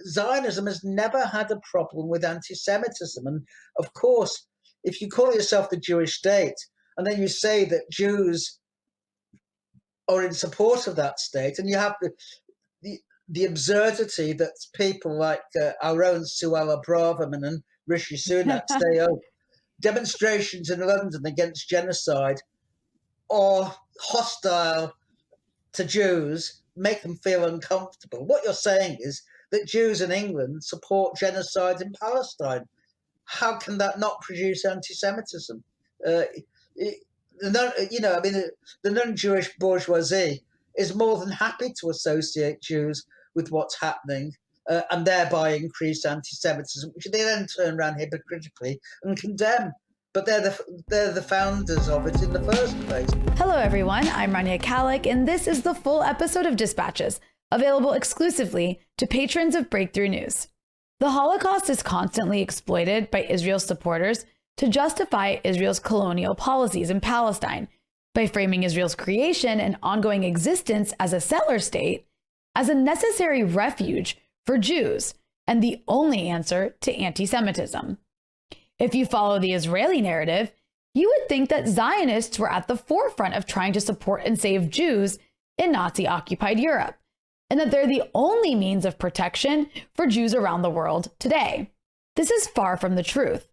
Zionism has never had a problem with anti-Semitism. And of course, if you call yourself the Jewish state, and then you say that Jews are in support of that state, and you have the absurdity that people like our own Suella Braverman and Rishi Sunak say, oh, demonstrations in London against genocide are hostile to Jews, make them feel uncomfortable. What you're saying is that Jews in England support genocide in Palestine. How can that not produce anti-Semitism? The non-Jewish bourgeoisie is more than happy to associate Jews with what's happening and thereby increase anti-Semitism, which they then turn around hypocritically and condemn. But they're the founders of it in the first place. Hello, everyone. I'm Rania Khalek, and this is the full episode of Dispatches, available exclusively to patrons of Breakthrough News. The Holocaust is constantly exploited by Israel's supporters to justify Israel's colonial policies in Palestine by framing Israel's creation and ongoing existence as a settler state as a necessary refuge for Jews and the only answer to anti-Semitism. If you follow the Israeli narrative, you would think that Zionists were at the forefront of trying to support and save Jews in Nazi-occupied Europe, and that they're the only means of protection for Jews around the world today. This is far from the truth.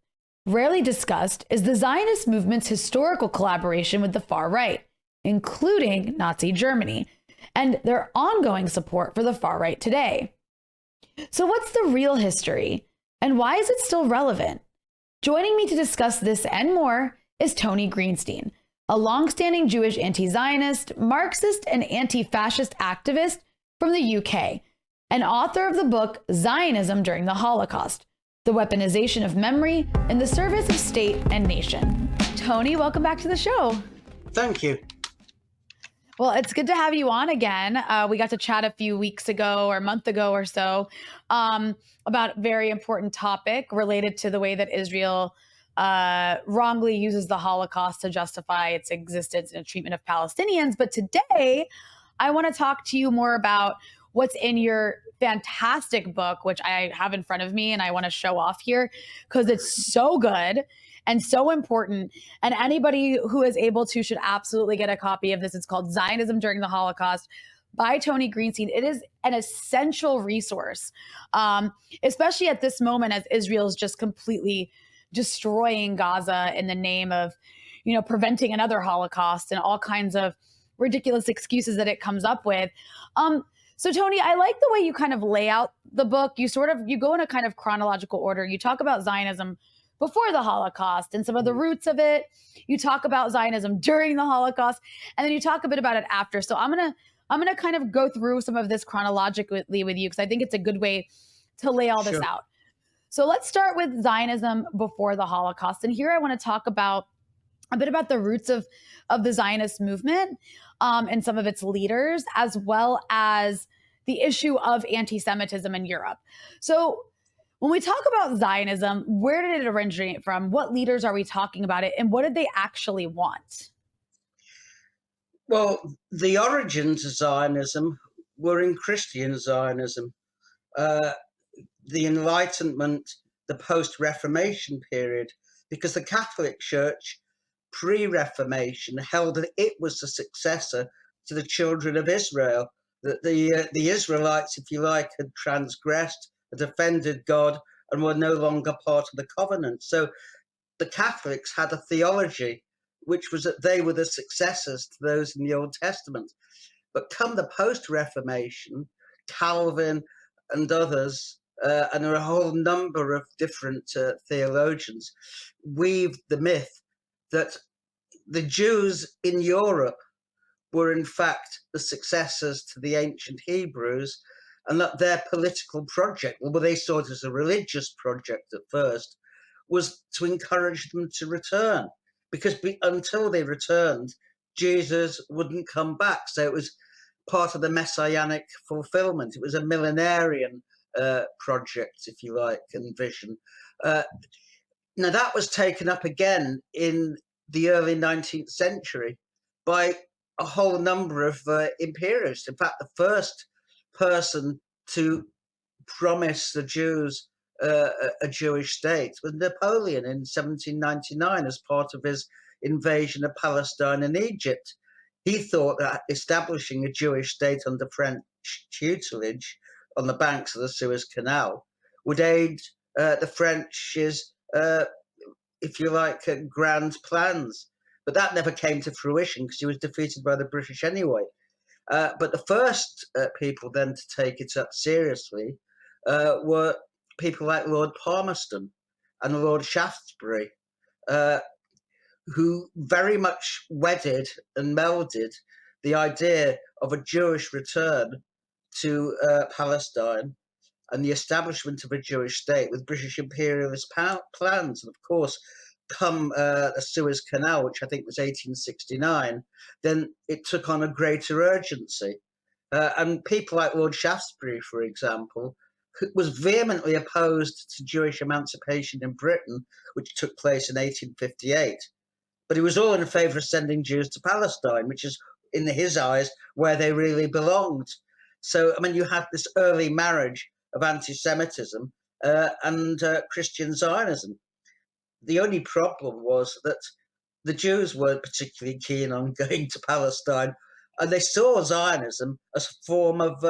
Rarely discussed is the Zionist movement's historical collaboration with the far right, including Nazi Germany, and their ongoing support for the far right today. So what's the real history, and why is it still relevant? Joining me to discuss this and more is Tony Greenstein, a longstanding Jewish anti-Zionist, Marxist, and anti-fascist activist from the UK, and author of the book Zionism During the Holocaust, the weaponization of memory in the service of state and nation. Tony, welcome back to the show. Thank you. Well, it's good to have you on again. We got to chat a few weeks ago or a month ago or so about a very important topic related to the way that Israel wrongly uses the Holocaust to justify its existence and treatment of Palestinians. But today, I want to talk to you more about what's in your fantastic book, which I have in front of me and I want to show off here because it's so good and so important. And anybody who is able to should absolutely get a copy of this. It's called Zionism During the Holocaust by Tony Greenstein. It is an essential resource, especially at this moment as Israel is just completely destroying Gaza in the name of, preventing another Holocaust and all kinds of ridiculous excuses that it comes up with. So Tony, I like the way you kind of lay out the book. You go in a kind of chronological order. You talk about Zionism before the Holocaust and some of the roots of it. You talk about Zionism during the Holocaust, and then you talk a bit about it after. So I'm gonna kind of go through some of this chronologically with you because I think it's a good way to lay all this out. So let's start with Zionism before the Holocaust. And here I want to talk about a bit about the roots of the Zionist movement and some of its leaders, as well as the issue of anti-Semitism in Europe. So when we talk about Zionism, where did it originate from? What leaders are we talking about it? And what did they actually want? Well, the origins of Zionism were in Christian Zionism. The Enlightenment, the post-Reformation period, because the Catholic Church pre-Reformation held that it was the successor to the children of Israel, that the Israelites, if you like, had transgressed, had offended God, and were no longer part of the covenant. So the Catholics had a theology which was that they were the successors to those in the Old Testament. But come the post-Reformation, Calvin and others, and there are a whole number of different theologians, weaved the myth that the Jews in Europe were in fact the successors to the ancient Hebrews, and that their political project, well, they saw it as a religious project at first, was to encourage them to return, because until they returned, Jesus wouldn't come back. So it was part of the messianic fulfillment. It was a millenarian project, if you like, and vision. Now, that was taken up again in the early 19th century by a whole number of imperialists. In fact, the first person to promise the Jews a Jewish state was Napoleon in 1799 as part of his invasion of Palestine and Egypt. He thought that establishing a Jewish state under French tutelage on the banks of the Suez Canal would aid the French's, if you like, grand plans. But that never came to fruition because he was defeated by the British anyway. But the first people then to take it up seriously were people like Lord Palmerston and Lord Shaftesbury, who very much wedded and melded the idea of a Jewish return to Palestine and the establishment of a Jewish state with British imperialist plans. And of course, come the Suez Canal, which I think was 1869, then it took on a greater urgency. And people like Lord Shaftesbury, for example, was vehemently opposed to Jewish emancipation in Britain, which took place in 1858. But he was all in favour of sending Jews to Palestine, which is, in his eyes, where they really belonged. So, I mean, you had this early marriage of anti-Semitism and Christian Zionism. The only problem was that the Jews weren't particularly keen on going to Palestine, and they saw Zionism as a form of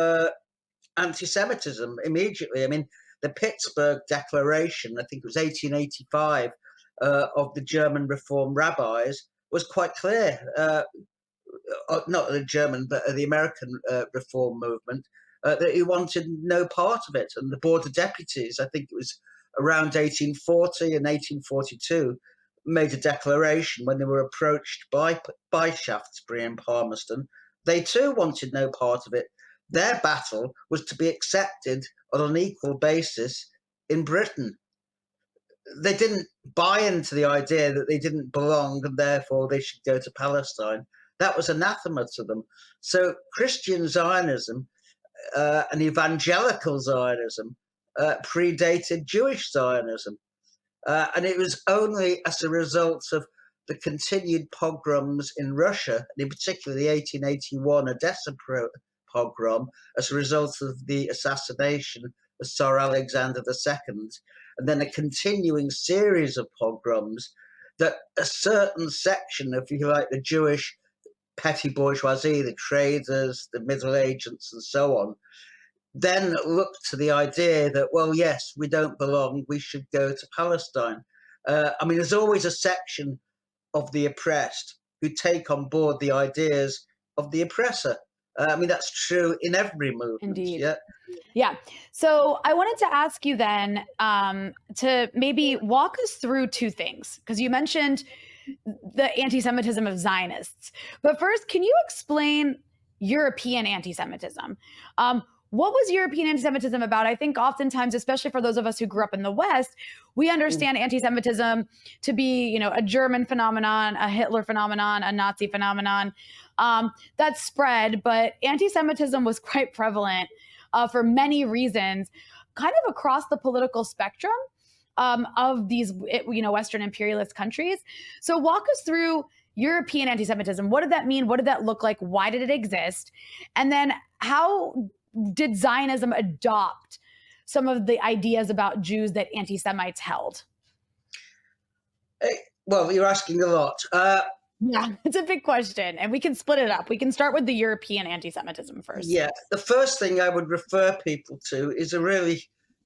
anti-Semitism immediately. I mean, the Pittsburgh Declaration, I think it was 1885, of the German Reform rabbis was quite clear. Not the German, but the American Reform movement, that he wanted no part of it. And the Board of Deputies, I think it was around 1840 and 1842, made a declaration when they were approached by Shaftesbury and Palmerston. They too wanted no part of it. Their battle was to be accepted on an equal basis in Britain. They didn't buy into the idea that they didn't belong and therefore they should go to Palestine. That was anathema to them. So Christian Zionism and evangelical Zionism predated Jewish Zionism. And it was only as a result of the continued pogroms in Russia, and in particular the 1881 Odessa pogrom, as a result of the assassination of Tsar Alexander II, and then a continuing series of pogroms, that a certain section of, if you like, the Jewish petty bourgeoisie, the traders, the middle agents, and so on, then looked to the idea that, well, yes, we don't belong, we should go to Palestine. I mean, there's always a section of the oppressed who take on board the ideas of the oppressor. I mean, that's true in every movement. Indeed. Yeah. Yeah. So I wanted to ask you then to maybe walk us through two things, because you mentioned the anti-Semitism of Zionists. But first, can you explain European anti-Semitism? What was European anti-Semitism about? I think oftentimes, especially for those of us who grew up in the West, we understand anti-Semitism to be, you know, a German phenomenon, a Hitler phenomenon, a Nazi phenomenon that spread. But anti-Semitism was quite prevalent for many reasons, kind of across the political spectrum of these, you know, Western imperialist countries. So walk us through European anti-Semitism. What did that mean? What did that look like? Why did it exist? And then how did Zionism adopt some of the ideas about Jews that anti-Semites held? Well, you're asking a lot. Yeah, it's a big question, and we can split it up. We can start with the European anti-Semitism first. Yeah, the first thing I would refer people to is a really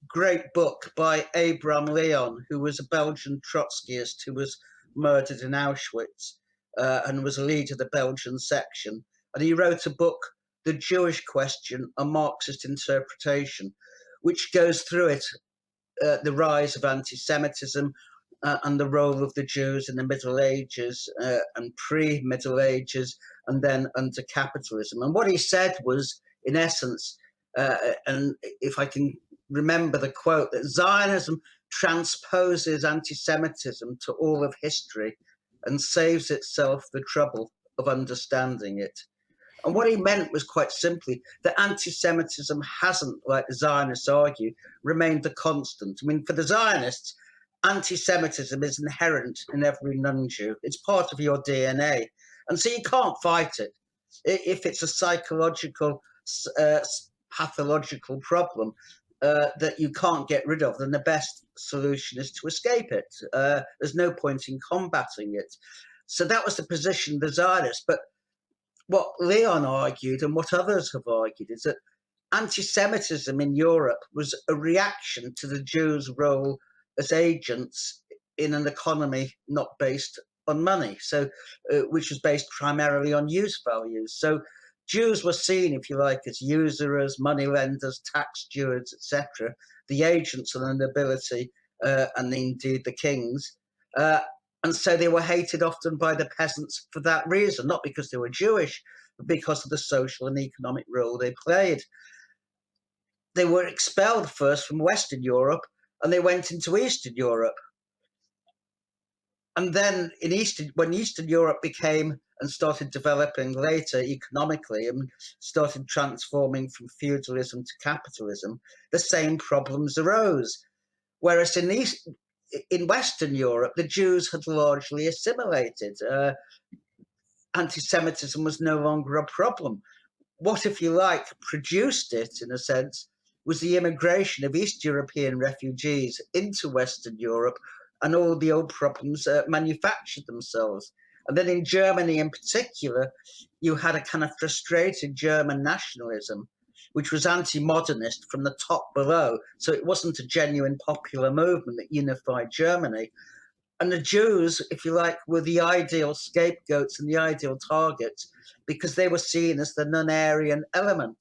great book by Abraham Leon, who was a Belgian Trotskyist who was murdered in Auschwitz and was a leader of the Belgian section. And he wrote a book, The Jewish Question, a Marxist Interpretation, which goes through it, the rise of anti-Semitism and the role of the Jews in the Middle Ages and pre-Middle Ages, and then under capitalism. And what he said was, in essence, and if I can remember the quote, that Zionism transposes anti-Semitism to all of history and saves itself the trouble of understanding it. And what he meant was quite simply that anti-Semitism hasn't, like the Zionists argue, remained a constant. I mean, for the Zionists, anti-Semitism is inherent in every non-Jew. It's part of your DNA. And so you can't fight it. If it's a psychological, pathological problem, that you can't get rid of, then the best solution is to escape it. There's no point in combating it. So that was the position of the Zionists. But what Leon argued and what others have argued is that anti-Semitism in Europe was a reaction to the Jews' role as agents in an economy not based on money, so which was based primarily on use values. So Jews were seen, if you like, as usurers, moneylenders, tax stewards, etc., the agents of the nobility and indeed the kings. And so they were hated often by the peasants for that reason, not because they were Jewish, but because of the social and economic role they played. They were expelled first from Western Europe and they went into Eastern Europe. And then when Eastern Europe became and started developing later economically and started transforming from feudalism to capitalism, the same problems arose. Whereas in Western Europe, the Jews had largely assimilated. Anti-Semitism was no longer a problem. What, if you like, produced it, in a sense, was the immigration of East European refugees into Western Europe, and all the old problems manufactured themselves. And then in Germany in particular, you had a kind of frustrated German nationalism, which was anti-modernist from the top below. So it wasn't a genuine popular movement that unified Germany. And the Jews, if you like, were the ideal scapegoats and the ideal targets because they were seen as the non-Aryan element.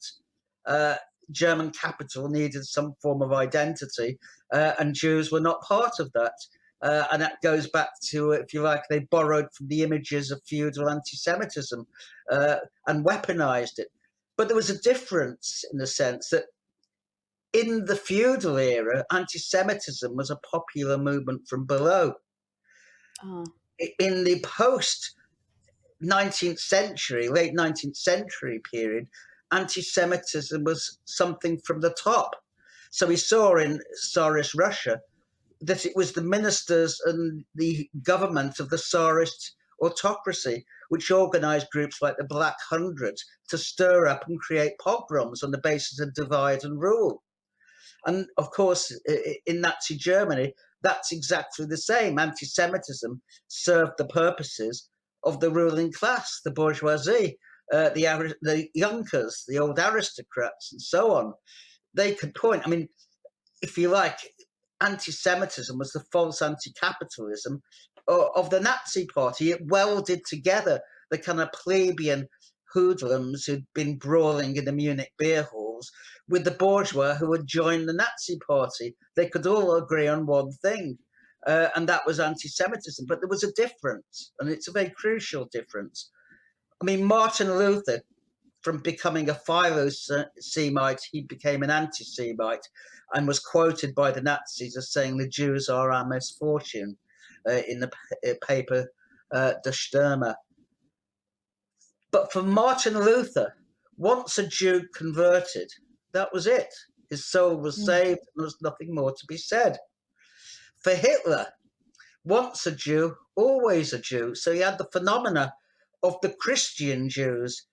German capital needed some form of identity, and Jews were not part of that. And that goes back to, if you like, they borrowed from the images of feudal anti-Semitism and weaponized it. But there was a difference in the sense that in the feudal era, anti-Semitism was a popular movement from below. In the post 19th century, late 19th century period, anti-Semitism was something from the top. So we saw in Tsarist Russia that it was the ministers and the government of the Tsarist autocracy which organized groups like the Black Hundred to stir up and create pogroms on the basis of divide and rule. And of course, in Nazi Germany, that's exactly the same. Anti-Semitism served the purposes of the ruling class, the bourgeoisie, the Junkers, the old aristocrats, and so on. They could point, I mean, if you like, anti-Semitism was the false anti-capitalism of the Nazi Party. It welded together the kind of plebeian hoodlums who'd been brawling in the Munich beer halls with the bourgeois who had joined the Nazi Party. They could all agree on one thing, and that was anti-Semitism. But there was a difference, and it's a very crucial difference. I mean, Martin Luther, from becoming a Philo-Semite, he became an anti-Semite and was quoted by the Nazis as saying the Jews are our misfortune in the paper Der Stürmer. But for Martin Luther, once a Jew converted, that was it. His soul was saved and there was nothing more to be said. For Hitler, once a Jew, always a Jew. So he had the phenomena of the Christian Jews.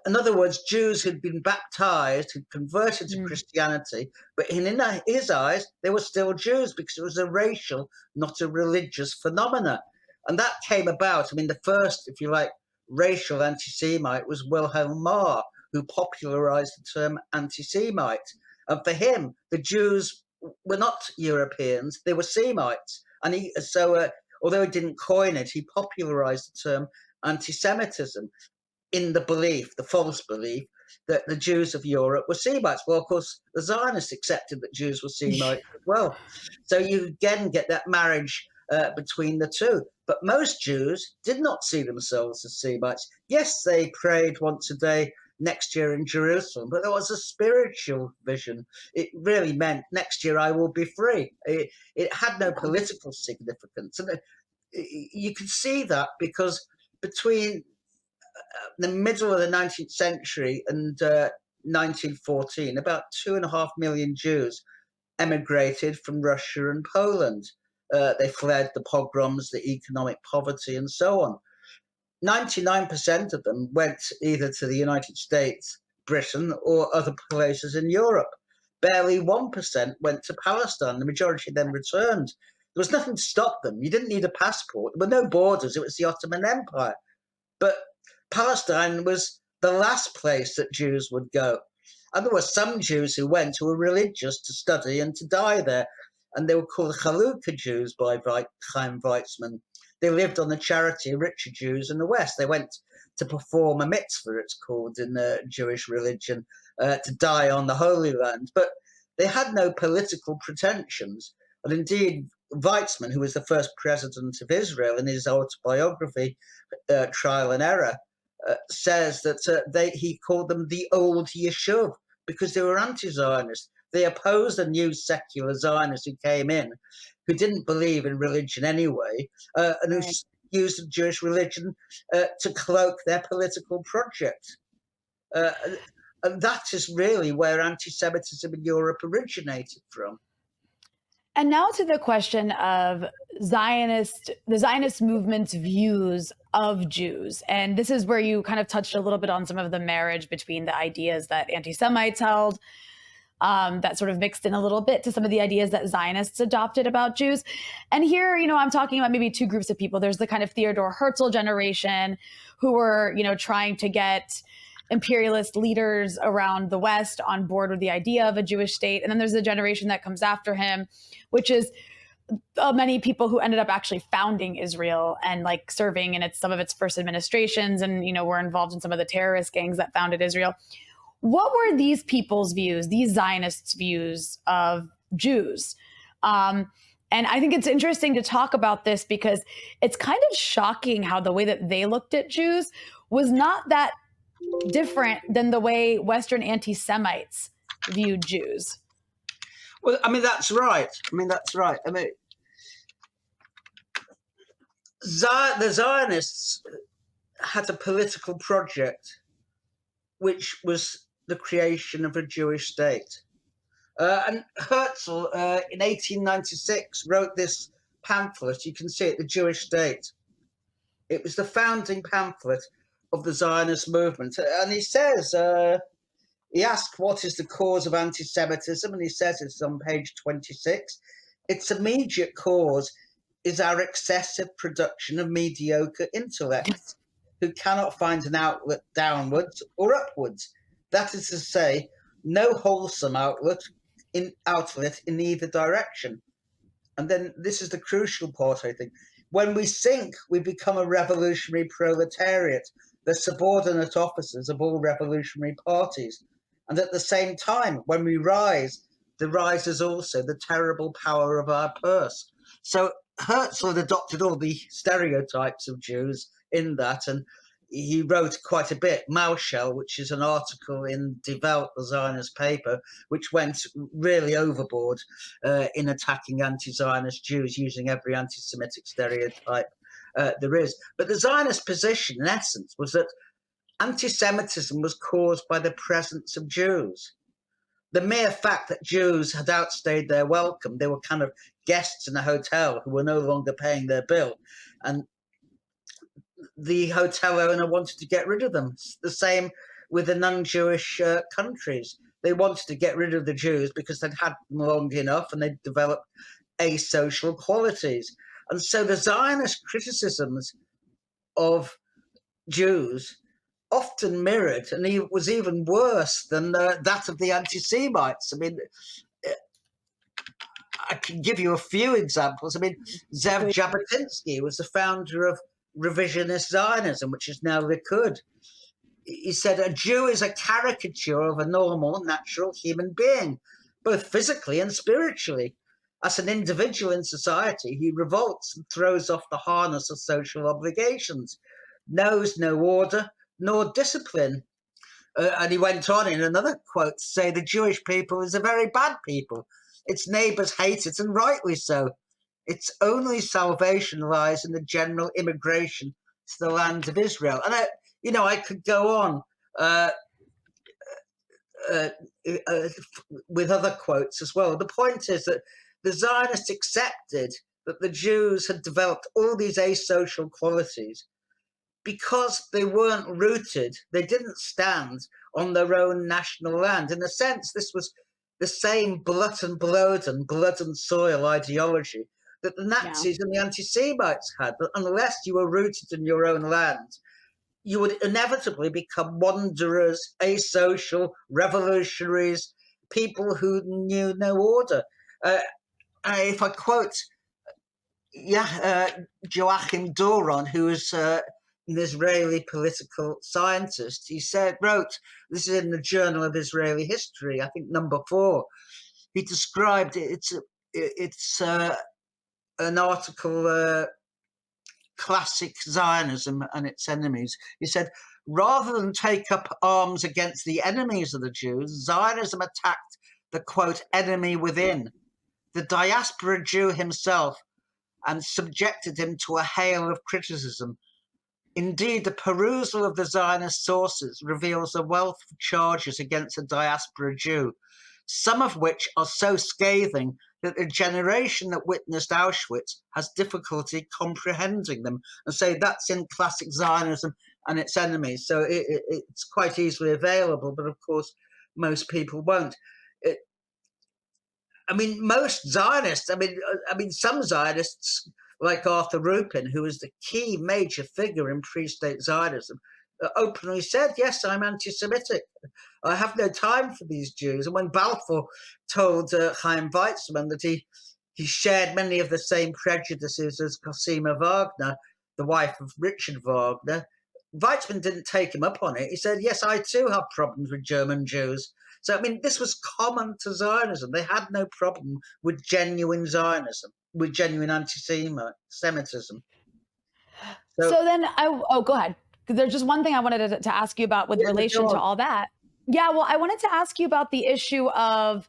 In other words, Jews who'd been baptized, who'd converted to Christianity, but in his eyes, they were still Jews because it was a racial, not a religious phenomena. And that came about, I mean, the first, if you like, racial anti-Semite was Wilhelm Marr, who popularized the term anti-Semite. And for him, the Jews were not Europeans, they were Semites. And although he didn't coin it, he popularized the term anti-Semitism in the belief, the false belief, that the Jews of Europe were Semites. Well, of course, the Zionists accepted that Jews were Semites as well. So you again get that marriage between the two. But most Jews did not see themselves as Semites. Yes, they prayed once a day next year in Jerusalem, but there was a spiritual vision. It really meant next year I will be free. It had no political significance. And you can see that because between the middle of the 19th century and 1914, about 2.5 million Jews emigrated from Russia and Poland. They fled the pogroms, the economic poverty, and so on. 99% of them went either to the United States, Britain, or other places in Europe. barely 1% went to Palestine. The majority of them returned. There was nothing to stop them. You didn't need a passport. There were no borders. It was the Ottoman Empire. But Palestine was the last place that Jews would go. And there were some Jews who went who were religious to study and to die there. And they were called Chalukah Jews by Chaim Weizmann. They lived on the charity of richer Jews in the West. They went to perform a mitzvah, it's called in the Jewish religion, to die on the Holy Land. But they had no political pretensions. And indeed, Weizmann, who was the first president of Israel, in his autobiography, Trial and Error, says that he called them the old Yeshuv because they were anti-Zionist. They opposed a new secular Zionist who came in, who didn't believe in religion anyway, and who used the Jewish religion to cloak their political project. And that is really where anti-Semitism in Europe originated from. And now to the question of the Zionist movement's views of Jews. And this is where you kind of touched a little bit on some of the marriage between the ideas that anti-Semites held, that sort of mixed in a little bit to some of the ideas that Zionists adopted about Jews. And here, I'm talking about maybe two groups of people. There's the kind of Theodor Herzl generation who were, trying to get imperialist leaders around the West on board with the idea of a Jewish state. And then there's the generation that comes after him, which is many people who ended up actually founding Israel and like serving in some of its first administrations and, were involved in some of the terrorist gangs that founded Israel. What were these people's views, these Zionists' views of Jews? And I think it's interesting to talk about this because it's kind of shocking how the way that they looked at Jews was not that different than the way Western anti-Semites viewed Jews. Well, that's right. The Zionists had a political project which was the creation of a Jewish state. And Herzl, in 1896, wrote this pamphlet. You can see it, The Jewish State. It was the founding pamphlet of the Zionist movement. And he says, he asked, what is the cause of anti-Semitism? And he says it's on page 26. Its immediate cause is our excessive production of mediocre intellects who cannot find an outlet downwards or upwards. That is to say, no wholesome outlet in either direction. And then this is the crucial part, I think. When we sink, we become a revolutionary proletariat, the subordinate officers of all revolutionary parties. And at the same time, when we rise, there rises also the terrible power of our purse. So Herzl had adopted all the stereotypes of Jews in that, and he wrote quite a bit. Mauschel, which is an article in Die Welt, the Zionist paper, which went really overboard in attacking anti-Zionist Jews, using every anti-Semitic stereotype there is. But the Zionist position, in essence, was that anti-Semitism was caused by the presence of Jews. The mere fact that Jews had outstayed their welcome, they were kind of guests in a hotel who were no longer paying their bill, and the hotel owner wanted to get rid of them. It's the same with the non-Jewish countries. They wanted to get rid of the Jews because they'd had them long enough and they'd developed asocial qualities. And so the Zionist criticisms of Jews often mirrored, and it was even worse than that of the anti-Semites. I can give you a few examples. Zev Jabotinsky was the founder of revisionist Zionism, which is now Likud. He said, a Jew is a caricature of a normal, natural human being, both physically and spiritually. As an individual in society, he revolts and throws off the harness of social obligations, knows no order nor discipline. And he went on in another quote to say, the Jewish people is a very bad people. Its neighbors hate it, and rightly so. Its only salvation lies in the general immigration to the land of Israel. And I could go on with other quotes as well. The point is that the Zionists accepted that the Jews had developed all these asocial qualities because they weren't rooted, they didn't stand on their own national land. In a sense, this was the same blood and soil ideology that the Nazis and the anti-Semites had. But unless you were rooted in your own land, you would inevitably become wanderers, asocial, revolutionaries, people who knew no order. If I quote Joachim Doron, who was an Israeli political scientist, he wrote, this is in the Journal of Israeli History, I think number 4. He described it. It's an article, Classic Zionism and its Enemies. He said, rather than take up arms against the enemies of the Jews, Zionism attacked the, quote, enemy within, the diaspora Jew himself, and subjected him to a hail of criticism. Indeed, the perusal of the Zionist sources reveals a wealth of charges against the diaspora Jew, some of which are so scathing that the generation that witnessed Auschwitz has difficulty comprehending them. And so that's in Classic Zionism and its Enemies. So it's quite easily available, but of course, most people won't. Most Zionists, some Zionists, like Arthur Rupin, who was the key major figure in pre-state Zionism, openly said, yes, I'm anti-Semitic. I have no time for these Jews. And when Balfour told Chaim Weizmann that he shared many of the same prejudices as Cosima Wagner, the wife of Richard Wagner, Weizmann didn't take him up on it. He said, yes, I too have problems with German Jews. So, this was common to Zionism. They had no problem with genuine Zionism, with genuine anti-Semitism. So then, go ahead. Because there's just one thing I wanted to ask you about with relation to all that. Yeah, well, I wanted to ask you about the issue of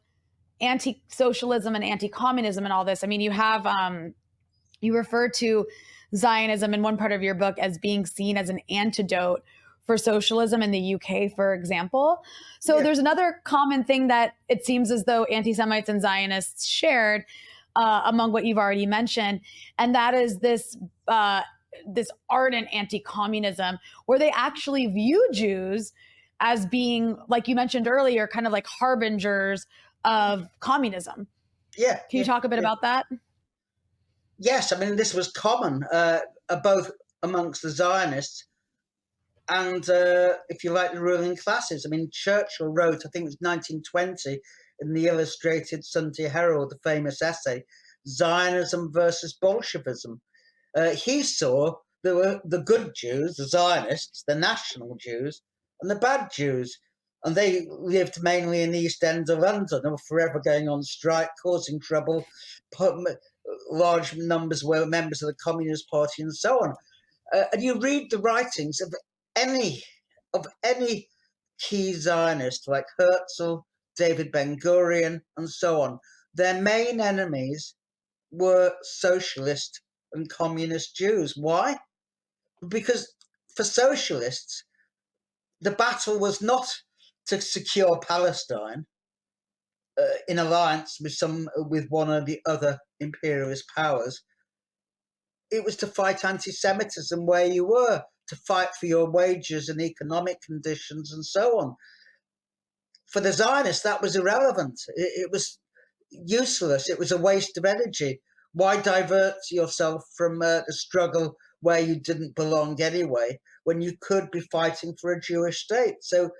anti-socialism and anti-communism and all this. You have, you refer to Zionism in one part of your book as being seen as an antidote for socialism in the UK, for example. So there's another common thing that it seems as though anti-Semites and Zionists shared among what you've already mentioned, and that is this ardent anti-communism, where they actually view Jews as being, like you mentioned earlier, kind of like harbingers of communism. Yeah. Can you talk a bit about that? Yes, this was common, both amongst the Zionists and, if you like, the ruling classes. Churchill wrote, I think it was 1920, in the Illustrated Sunday Herald, the famous essay, Zionism versus Bolshevism. He saw there were the good Jews, the Zionists, the national Jews, and the bad Jews. And they lived mainly in the East End of London and were forever going on strike, causing trouble. Large numbers were members of the Communist Party and so on. And you read the writings of any key Zionist like Herzl, David Ben-Gurion, and so on. Their main enemies were socialist and communist Jews. Why? Because for socialists, the battle was not to secure Palestine in alliance with one of the other imperialist powers. It was to fight anti-Semitism where you were, to fight for your wages and economic conditions and so on. For the Zionists, that was irrelevant. It was useless. It was a waste of energy. Why divert yourself from the struggle where you didn't belong anyway, when you could be fighting for a Jewish state? So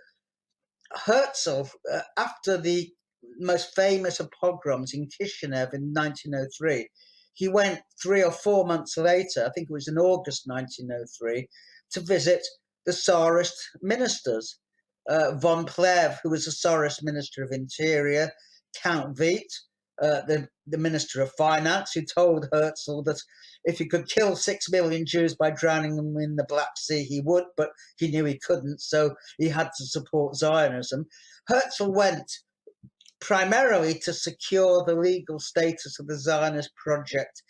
Herzl, after the most famous of pogroms in Kishinev in 1903, he went 3 or 4 months later, I think it was in August 1903, to visit the Tsarist ministers. Von Plehve, who was the Tsarist Minister of Interior, Count Witte, the Minister of Finance, who told Herzl that if he could kill 6 million Jews by drowning them in the Black Sea, he would, but he knew he couldn't, so he had to support Zionism. Herzl went primarily to secure the legal status of the Zionist project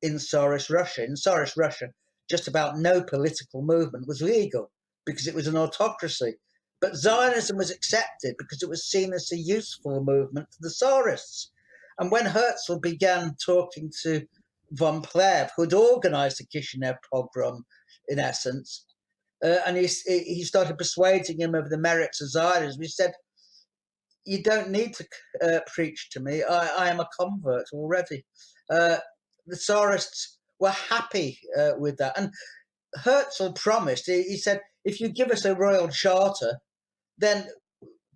in Tsarist Russia. In Tsarist Russia, just about no political movement was legal because it was an autocracy. But Zionism was accepted because it was seen as a useful movement to the Tsarists. And when Herzl began talking to von Plehve, who had organized the Kishinev pogrom, in essence, and he started persuading him of the merits of Zionism, he said, you don't need to preach to me. I am a convert already. The Tsarists were happy with that. And Herzl promised, he said, if you give us a royal charter, then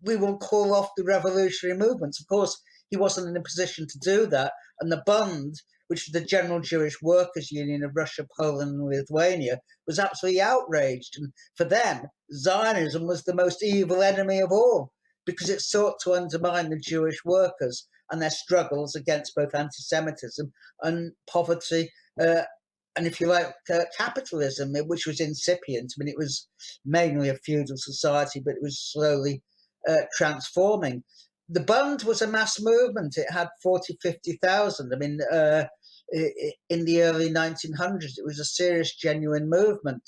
we will call off the revolutionary movements. Of course, he wasn't in a position to do that. And the Bund, which was the General Jewish Workers' Union of Russia, Poland, and Lithuania, was absolutely outraged. And for them, Zionism was the most evil enemy of all, because it sought to undermine the Jewish workers and their struggles against both anti-Semitism and poverty, and if you like, capitalism, which was incipient. I mean, it was mainly a feudal society, but it was slowly transforming. The Bund was a mass movement. It had 40, 50,000. I mean, in the early 1900s, it was a serious, genuine movement,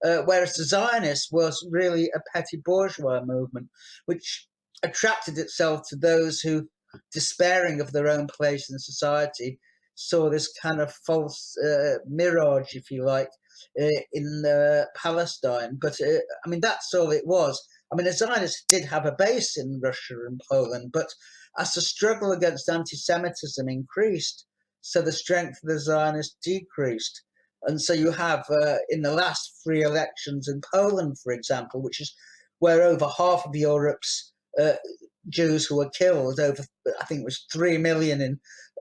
whereas the Zionists was really a petty bourgeois movement, which attracted itself to those who, despairing of their own place in society, saw this kind of false mirage, if you like, in Palestine. But I mean, that's all it was. I mean, the Zionists did have a base in Russia and Poland, but as the struggle against anti-Semitism increased, so the strength of the Zionists decreased. And so you have, in the last free elections in Poland, for example, which is where over half of Europe's Jews who were killed, over, I think it was 3 million in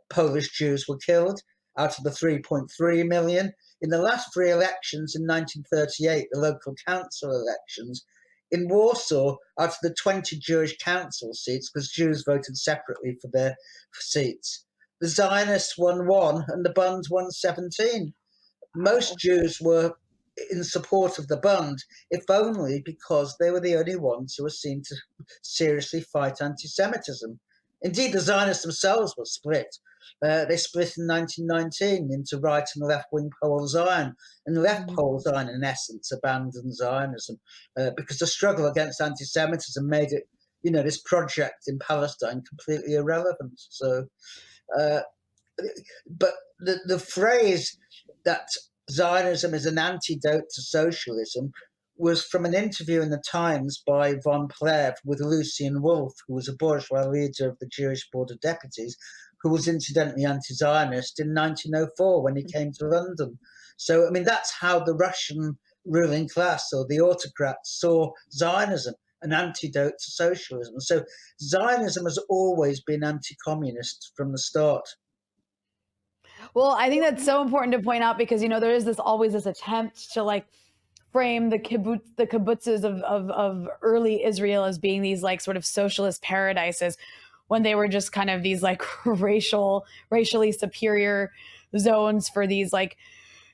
Polish Jews were killed out of the 3.3 million. In the last free elections in 1938, the local council elections, in Warsaw, out of the 20 Jewish council seats, because Jews voted separately for their seats, the Zionists won 1 and the Bund won 17. Most Jews were in support of the Bund, if only because they were the only ones who were seen to seriously fight anti-Semitism. Indeed, the Zionists themselves were split. They split in 1919 into right and left-wing Pole Zion, and left Pole Zion, in essence, abandoned Zionism because the struggle against anti-Semitism made it, this project in Palestine completely irrelevant. So, but the phrase that Zionism is an antidote to socialism was from an interview in the Times by von Plehve with Lucien Wolf, who was a bourgeois leader of the Jewish Board of Deputies, who was incidentally anti-Zionist in 1904 when he came to London. So, I mean, that's how the Russian ruling class or the autocrats saw Zionism, an antidote to socialism. So Zionism has always been anti-communist from the start. Well, I think that's so important to point out because, there is always this attempt to frame the kibbutzes of early Israel as being these sort of socialist paradises when they were just kind of these racially superior zones for these for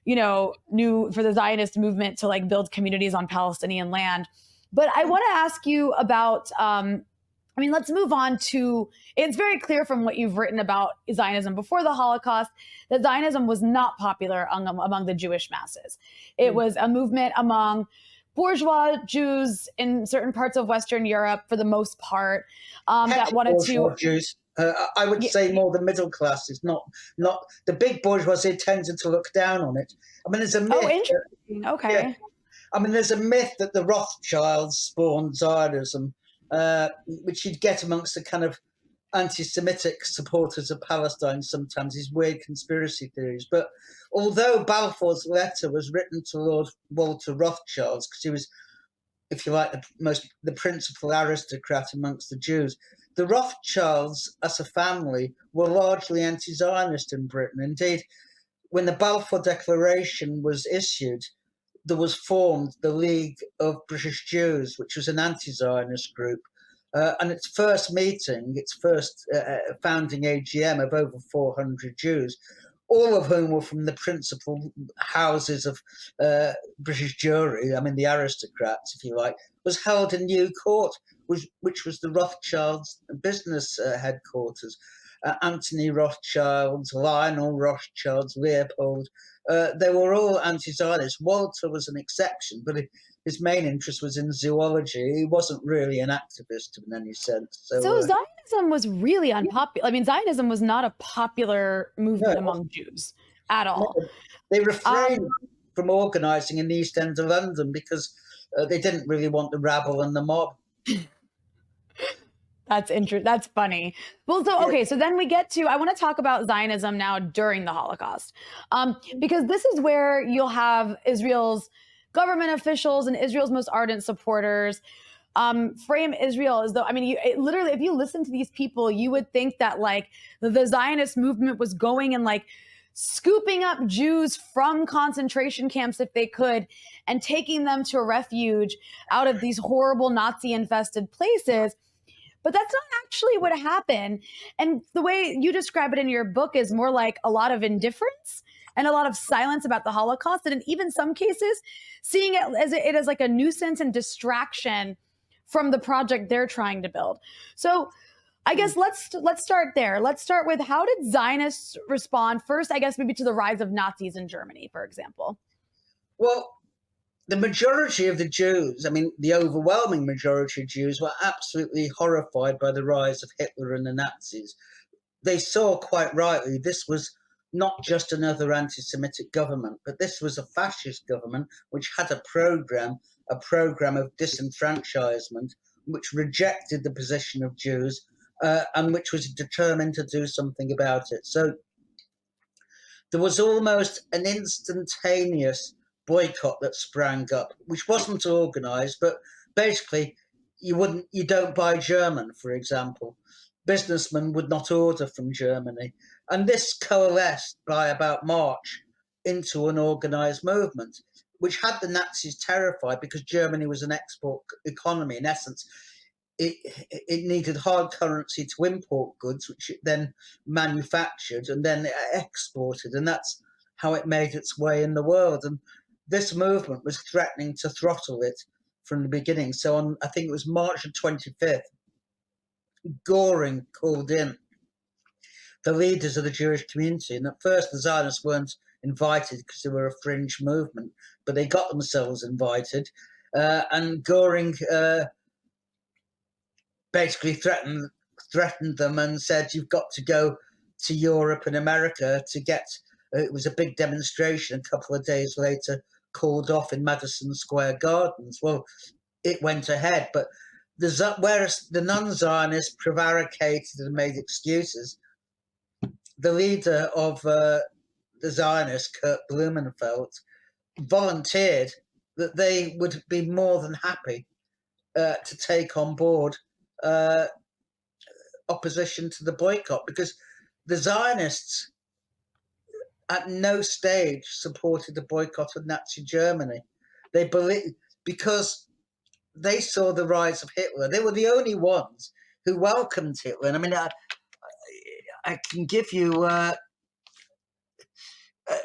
the Zionist movement to build communities on Palestinian land. But I want to ask you about let's move on to, it's very clear from what you've written about Zionism before the Holocaust that Zionism was not popular among the Jewish masses. It was a movement among bourgeois Jews in certain parts of Western Europe, for the most part, that wanted to. Jews. I would say more the middle classes, not the big bourgeoisie tended to look down on it. I mean, there's a myth. Oh, interesting. Okay. Yeah, I mean, there's a myth that the Rothschilds spawned Zionism, which you'd get amongst the kind of anti-Semitic supporters of Palestine sometimes, these weird conspiracy theories. But although Balfour's letter was written to Lord Walter Rothschild, because he was, if you like, the principal aristocrat amongst the Jews, the Rothschilds as a family were largely anti-Zionist in Britain. Indeed, when the Balfour Declaration was issued, there was formed the League of British Jews, which was an anti-Zionist group. And its first meeting, its first founding AGM of over 400 Jews, all of whom were from the principal houses of British Jewry, I mean the aristocrats, if you like, was held in New Court, which was the Rothschilds' business headquarters. Anthony Rothschild, Lionel Rothschild, Leopold, they were all anti-Zionist. Walter was an exception, but his main interest was in zoology. He wasn't really an activist in any sense. So Zionism was really unpopular. I mean, Zionism was not a popular movement among Jews at all. No, they refrained from organising in the East End of London because they didn't really want the rabble and the mob. That's interesting. That's funny. Well, so okay, so then we get to, I want to talk about Zionism now during the Holocaust, because this is where you'll have Israel's government officials and Israel's most ardent supporters frame Israel as though, I mean, literally, if you listen to these people, you would think that like the Zionist movement was going and like scooping up Jews from concentration camps if they could and taking them to a refuge out of these horrible Nazi infested places. But that's not actually what happened. And the way you describe it in your book is more like a lot of indifference and a lot of silence about the Holocaust. And in even some cases, seeing it as like a nuisance and distraction from the project they're trying to build. So I guess let's start there. Let's start with, how did Zionists respond first, I guess maybe to the rise of Nazis in Germany, for example? Well, the majority of the Jews, I mean, the overwhelming majority of Jews, were absolutely horrified by the rise of Hitler and the Nazis. They saw quite rightly this was not just another anti-Semitic government, but this was a fascist government which had a program of disenfranchisement, which rejected the position of Jews, and which was determined to do something about it. So there was almost an instantaneous boycott that sprang up, which wasn't organized, but basically you don't buy German, for example. Businessmen would not order from Germany. And this coalesced by about March into an organized movement, which had the Nazis terrified because Germany was an export economy. In essence, it needed hard currency to import goods, which it then manufactured and then exported. And that's how it made its way in the world. And this movement was threatening to throttle it from the beginning. So on, I think it was March 25th, Goring called in the leaders of the Jewish community. And at first, the Zionists weren't invited because they were a fringe movement, but they got themselves invited. And Goring basically threatened them and said, you've got to go to Europe and America to get, it was a big demonstration a couple of days later, called off in Madison Square Gardens. Well, it went ahead, but whereas the non-Zionists prevaricated and made excuses, the leader of the Zionists, Kurt Blumenfeld, volunteered that they would be more than happy to take on board opposition to the boycott, because the Zionists at no stage supported the boycott of Nazi Germany. They believe, because they saw the rise of Hitler. They were the only ones who welcomed Hitler. And I mean, I can give you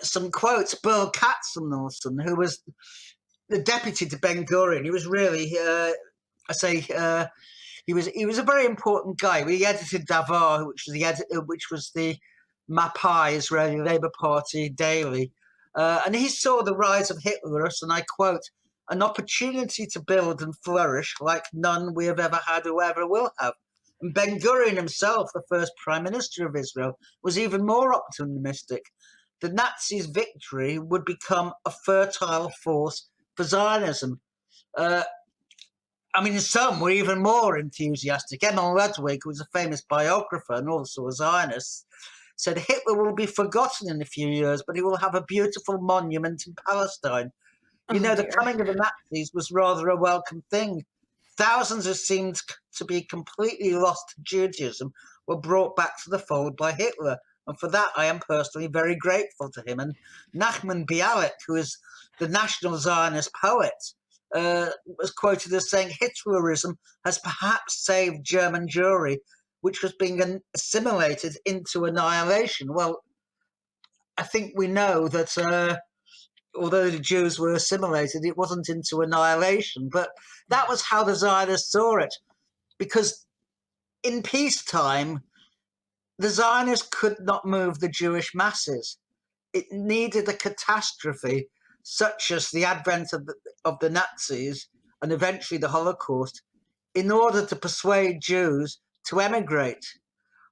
some quotes. Burl Katzenelson, who was the deputy to Ben Gurion, he was really, he was a very important guy. He edited Davar, which was the Mapai Israeli Labour Party daily, and he saw the rise of Hitler as, and I quote, an opportunity to build and flourish like none we have ever had or ever will have. And Ben Gurion himself, the first prime minister of Israel, was even more optimistic. The Nazis' victory would become a fertile force for Zionism. I mean, some were even more enthusiastic. Emil Ludwig, who was a famous biographer and also a Zionist, said Hitler will be forgotten in a few years, but he will have a beautiful monument in Palestine. You know, the coming of the Nazis was rather a welcome thing. Thousands who seemed to be completely lost to Judaism were brought back to the fold by Hitler. And for that, I am personally very grateful to him. And Nachman Bialik, who is the national Zionist poet, was quoted as saying Hitlerism has perhaps saved German Jewry, which was being assimilated into annihilation. Well, I think we know that although the Jews were assimilated, it wasn't into annihilation. But that was how the Zionists saw it, because in peacetime, the Zionists could not move the Jewish masses. It needed a catastrophe such as the advent of the Nazis and eventually the Holocaust in order to persuade Jews to emigrate.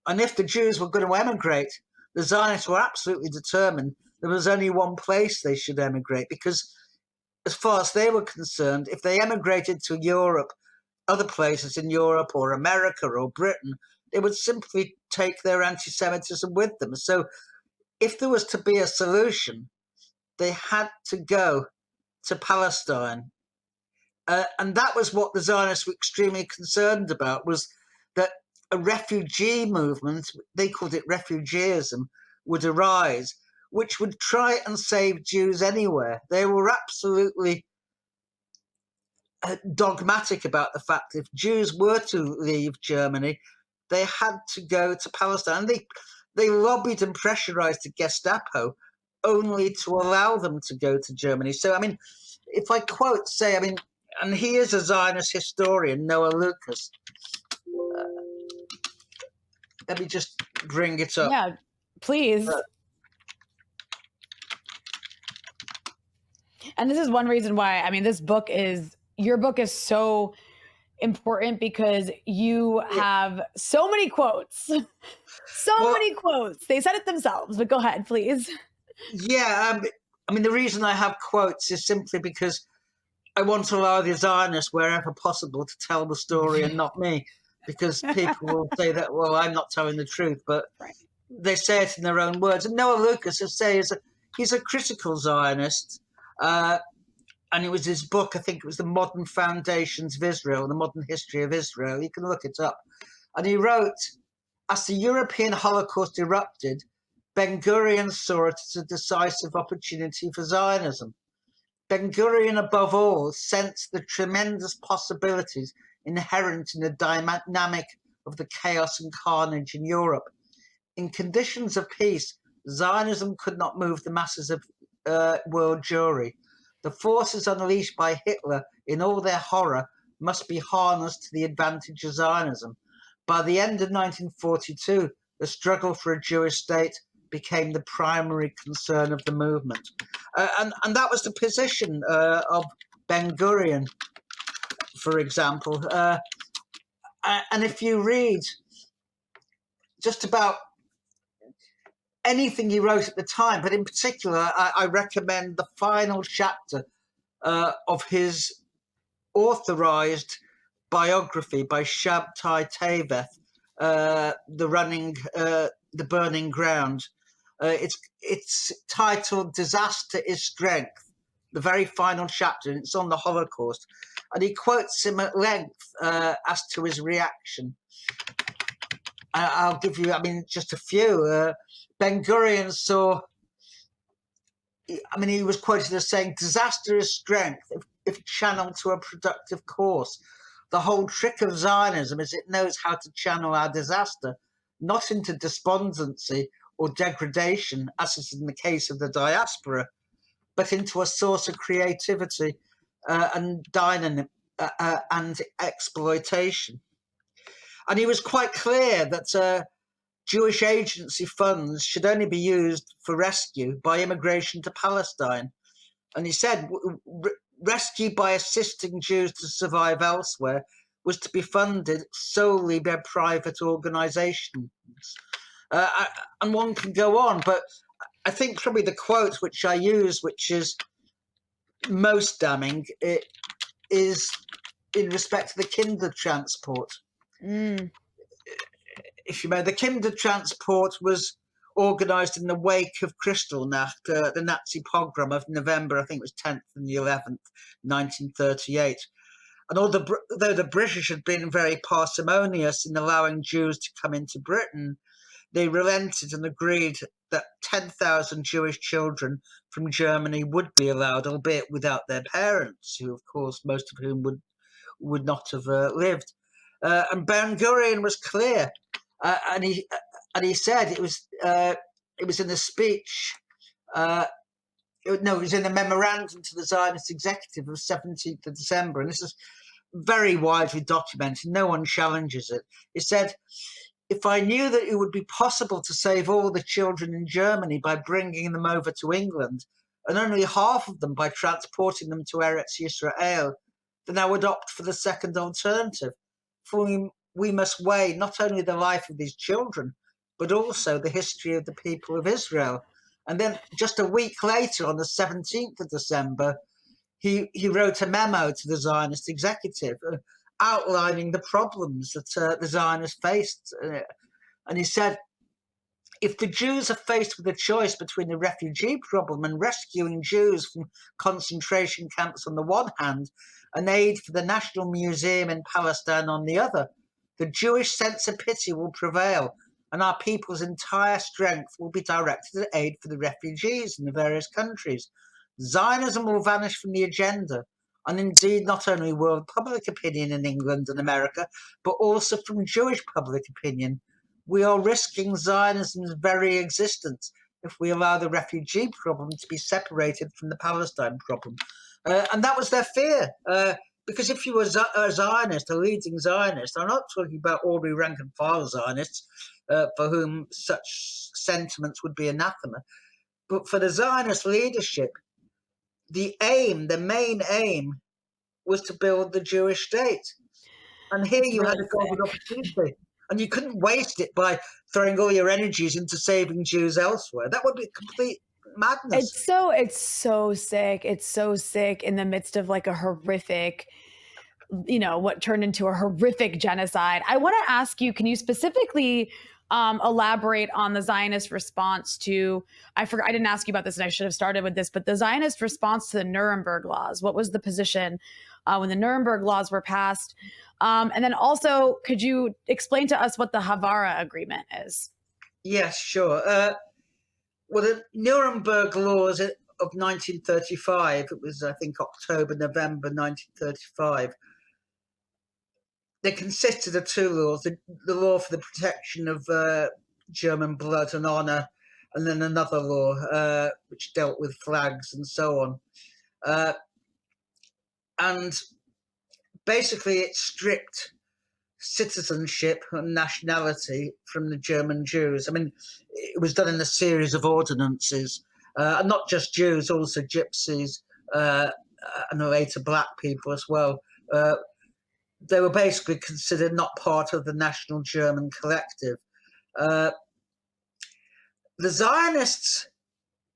And if the Jews were going to emigrate, the Zionists were absolutely determined there was only one place they should emigrate, because as far as they were concerned, if they emigrated to Europe, other places in Europe or America or Britain, they would simply take their anti-Semitism with them. So if there was to be a solution, they had to go to Palestine. And that was what the Zionists were extremely concerned about, was that a refugee movement, they called it refugeeism, would arise, which would try and save Jews anywhere. They were absolutely dogmatic about the fact that if Jews were to leave Germany, they had to go to Palestine. They lobbied and pressurized the Gestapo only to allow them to go to Germany. So, I mean, if I quote, say, I mean, and he is a Zionist historian, Noah Lucas. Let me just bring it up. Yeah, please. And this is one reason why, I mean, your book is so important, because you have so many quotes. Many quotes. They said it themselves, but go ahead, please. Yeah, I mean, the reason I have quotes is simply because I want to allow the Zionists, wherever possible, to tell the story and not me, because people will say that, well, I'm not telling the truth, but they say it in their own words. And Noah Lucas, I say, he's a critical Zionist, and it was his book, I think it was The Modern Foundations of Israel, The Modern History of Israel. You can look it up. And he wrote, as the European Holocaust erupted, Ben-Gurion saw it as a decisive opportunity for Zionism. Ben-Gurion, above all, sensed the tremendous possibilities inherent in the dynamic of the chaos and carnage in Europe. In conditions of peace, Zionism could not move the masses of world Jewry. The forces unleashed by Hitler in all their horror must be harnessed to the advantage of Zionism. By the end of 1942, the struggle for a Jewish state became the primary concern of the movement. And that was the position of Ben-Gurion, for example. And if you read just about anything he wrote at the time, but in particular, I recommend the final chapter of his authorized biography by Shabtai Teveth, The Burning Ground. It's titled Disaster is Strength, the very final chapter, and it's on the Holocaust. And he quotes him at length as to his reaction. I'll give you, I mean, just a few. Ben-Gurion saw, I mean, he was quoted as saying, disaster is strength if channeled to a productive course. The whole trick of Zionism is it knows how to channel our disaster, not into despondency or degradation, as is in the case of the diaspora, but into a source of creativity and dynamism and exploitation. And he was quite clear that Jewish agency funds should only be used for rescue by immigration to Palestine. And he said rescue by assisting Jews to survive elsewhere was to be funded solely by private organizations. And one can go on, but I think probably the quote which I use, which is most damning, it is in respect to the Kinder transport. If you may, the Kinder transport was organised in the wake of Kristallnacht, the Nazi pogrom of November, I think it was 10th and the 11th, 1938. And although the British had been very parsimonious in allowing Jews to come into Britain, they relented and agreed that 10,000 Jewish children from Germany would be allowed, albeit without their parents, who, of course, most of whom would not have lived. And Ben-Gurion was clear, and he said it was in the speech. It was in the memorandum to the Zionist executive of 17th of December, and this is very widely documented. No one challenges it. He said, if I knew that it would be possible to save all the children in Germany by bringing them over to England, and only half of them by transporting them to Eretz Yisrael, then I would opt for the second alternative. For we must weigh not only the life of these children, but also the history of the people of Israel. And then just a week later, on the 17th of December, he wrote a memo to the Zionist executive, outlining the problems that the Zionists faced. And he said, if the Jews are faced with a choice between the refugee problem and rescuing Jews from concentration camps on the one hand, and aid for the National Museum in Palestine on the other, the Jewish sense of pity will prevail, and our people's entire strength will be directed at aid for the refugees in the various countries. Zionism will vanish from the agenda, and indeed not only world public opinion in England and America, but also from Jewish public opinion. We are risking Zionism's very existence if we allow the refugee problem to be separated from the Palestine problem. And that was their fear. Because if you were a Zionist, a leading Zionist, I'm not talking about ordinary rank and file Zionists, for whom such sentiments would be anathema, but for the Zionist leadership, the main aim, was to build the Jewish state. And here you had a golden opportunity. And you couldn't waste it by throwing all your energies into saving Jews elsewhere. That would be complete madness. It's so sick. It's so sick in the midst of like a horrific, what turned into a horrific genocide. I want to ask you, can you specifically elaborate on the Zionist response to, I didn't ask you about this and I should have started with this, but the Zionist response to the Nuremberg laws. What was the position when the Nuremberg laws were passed? And then also, could you explain to us what the Havara Agreement is? Yes, sure. Well, the Nuremberg laws of 1935, it was, I think, October, November 1935, they consisted of two laws, the law for the protection of German blood and honor, and then another law which dealt with flags and so on. And basically it stripped citizenship and nationality from the German Jews. I mean, it was done in a series of ordinances, and not just Jews, also gypsies, and later black people as well. They were basically considered not part of the national German collective. The Zionists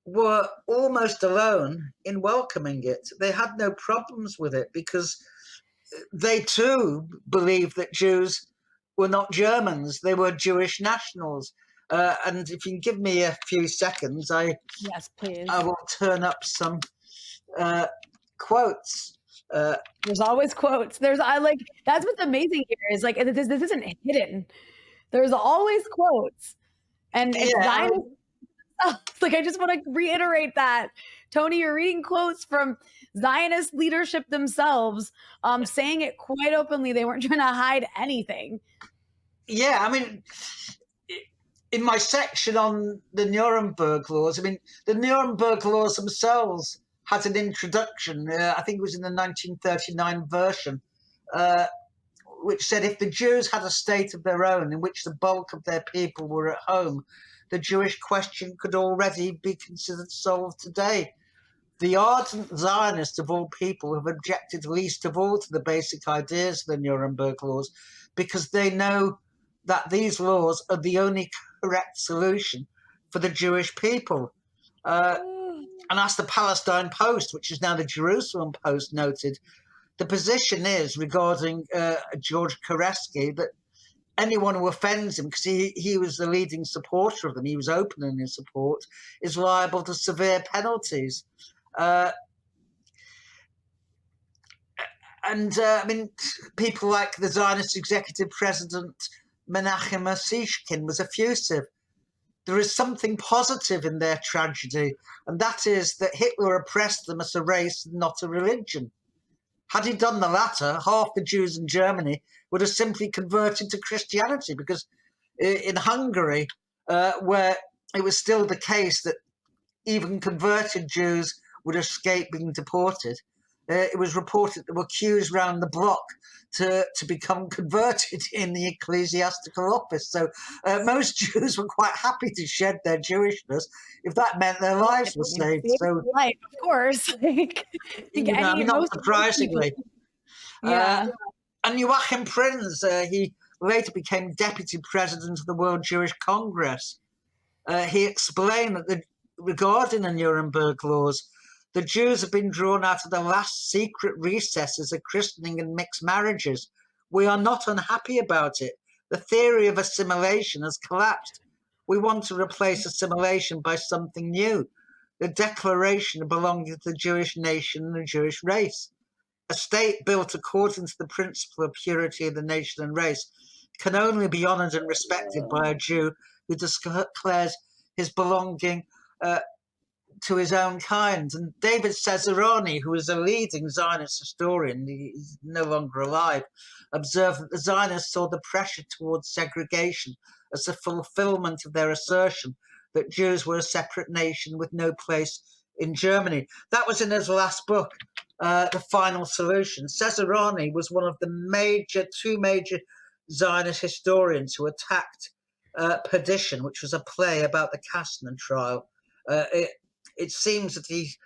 were almost alone in welcoming it. They had no problems with it because they too believed that Jews were not Germans, they were Jewish nationals. And if you can give me a few seconds, yes, please. I will turn up some quotes. There's always quotes. That's what's amazing here is like this isn't hidden. There's always quotes, and it's Zionist. Like I just want to reiterate that, Tony, you're reading quotes from Zionist leadership themselves, saying it quite openly. They weren't trying to hide anything. Yeah, I mean, in my section on the Nuremberg laws, I mean, the Nuremberg laws themselves had an introduction, I think it was in the 1939 version, which said if the Jews had a state of their own in which the bulk of their people were at home, the Jewish question could already be considered solved today. The ardent Zionists of all people have objected least of all to the basic ideas of the Nuremberg laws because they know that these laws are the only correct solution for the Jewish people. And as the Palestine Post, which is now the Jerusalem Post, noted, the position is regarding George Koreski that anyone who offends him, because he was the leading supporter of them, he was open in his support, is liable to severe penalties. I mean, people like the Zionist executive president Menachem Osishkin was effusive. There is something positive in their tragedy, and that is that Hitler oppressed them as a race, not a religion. Had he done the latter, half the Jews in Germany would have simply converted to Christianity, because in Hungary, where it was still the case that even converted Jews would escape being deported, it was reported there were queues round the block to become converted in the ecclesiastical office. So most Jews were quite happy to shed their Jewishness if that meant their lives were saved. So, life, of course. Not surprisingly. Yeah. And Joachim Prinz, he later became deputy president of the World Jewish Congress. He explained that regarding the Nuremberg laws, the Jews have been drawn out of the last secret recesses of christening and mixed marriages, We are not unhappy about it. The theory of assimilation has collapsed. We want to replace assimilation by something new, the declaration of belonging to the Jewish nation and the Jewish race. A state built according to the principle of purity of the nation and race can only be honoured and respected by a Jew who declares his belonging to his own kind. And David Cesarani, who was a leading Zionist historian, he's no longer alive, observed that the Zionists saw the pressure towards segregation as the fulfillment of their assertion that Jews were a separate nation with no place in Germany. That was in his last book, The Final Solution. Cesarani was one of the two major Zionist historians who attacked Perdition, which was a play about the Kastner trial. It seems that he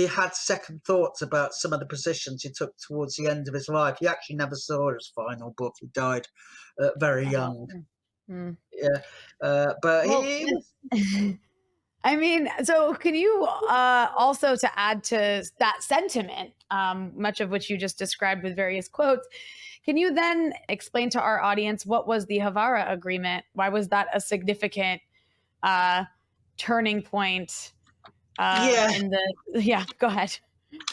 had second thoughts about some of the positions he took towards the end of his life. He actually never saw his final book. He died very young. Yeah, but Well, he I mean, so can you also, to add to that sentiment, much of which you just described with various quotes, can you then explain to our audience what was the Havara Agreement? Why was that a significant turning point? Go ahead.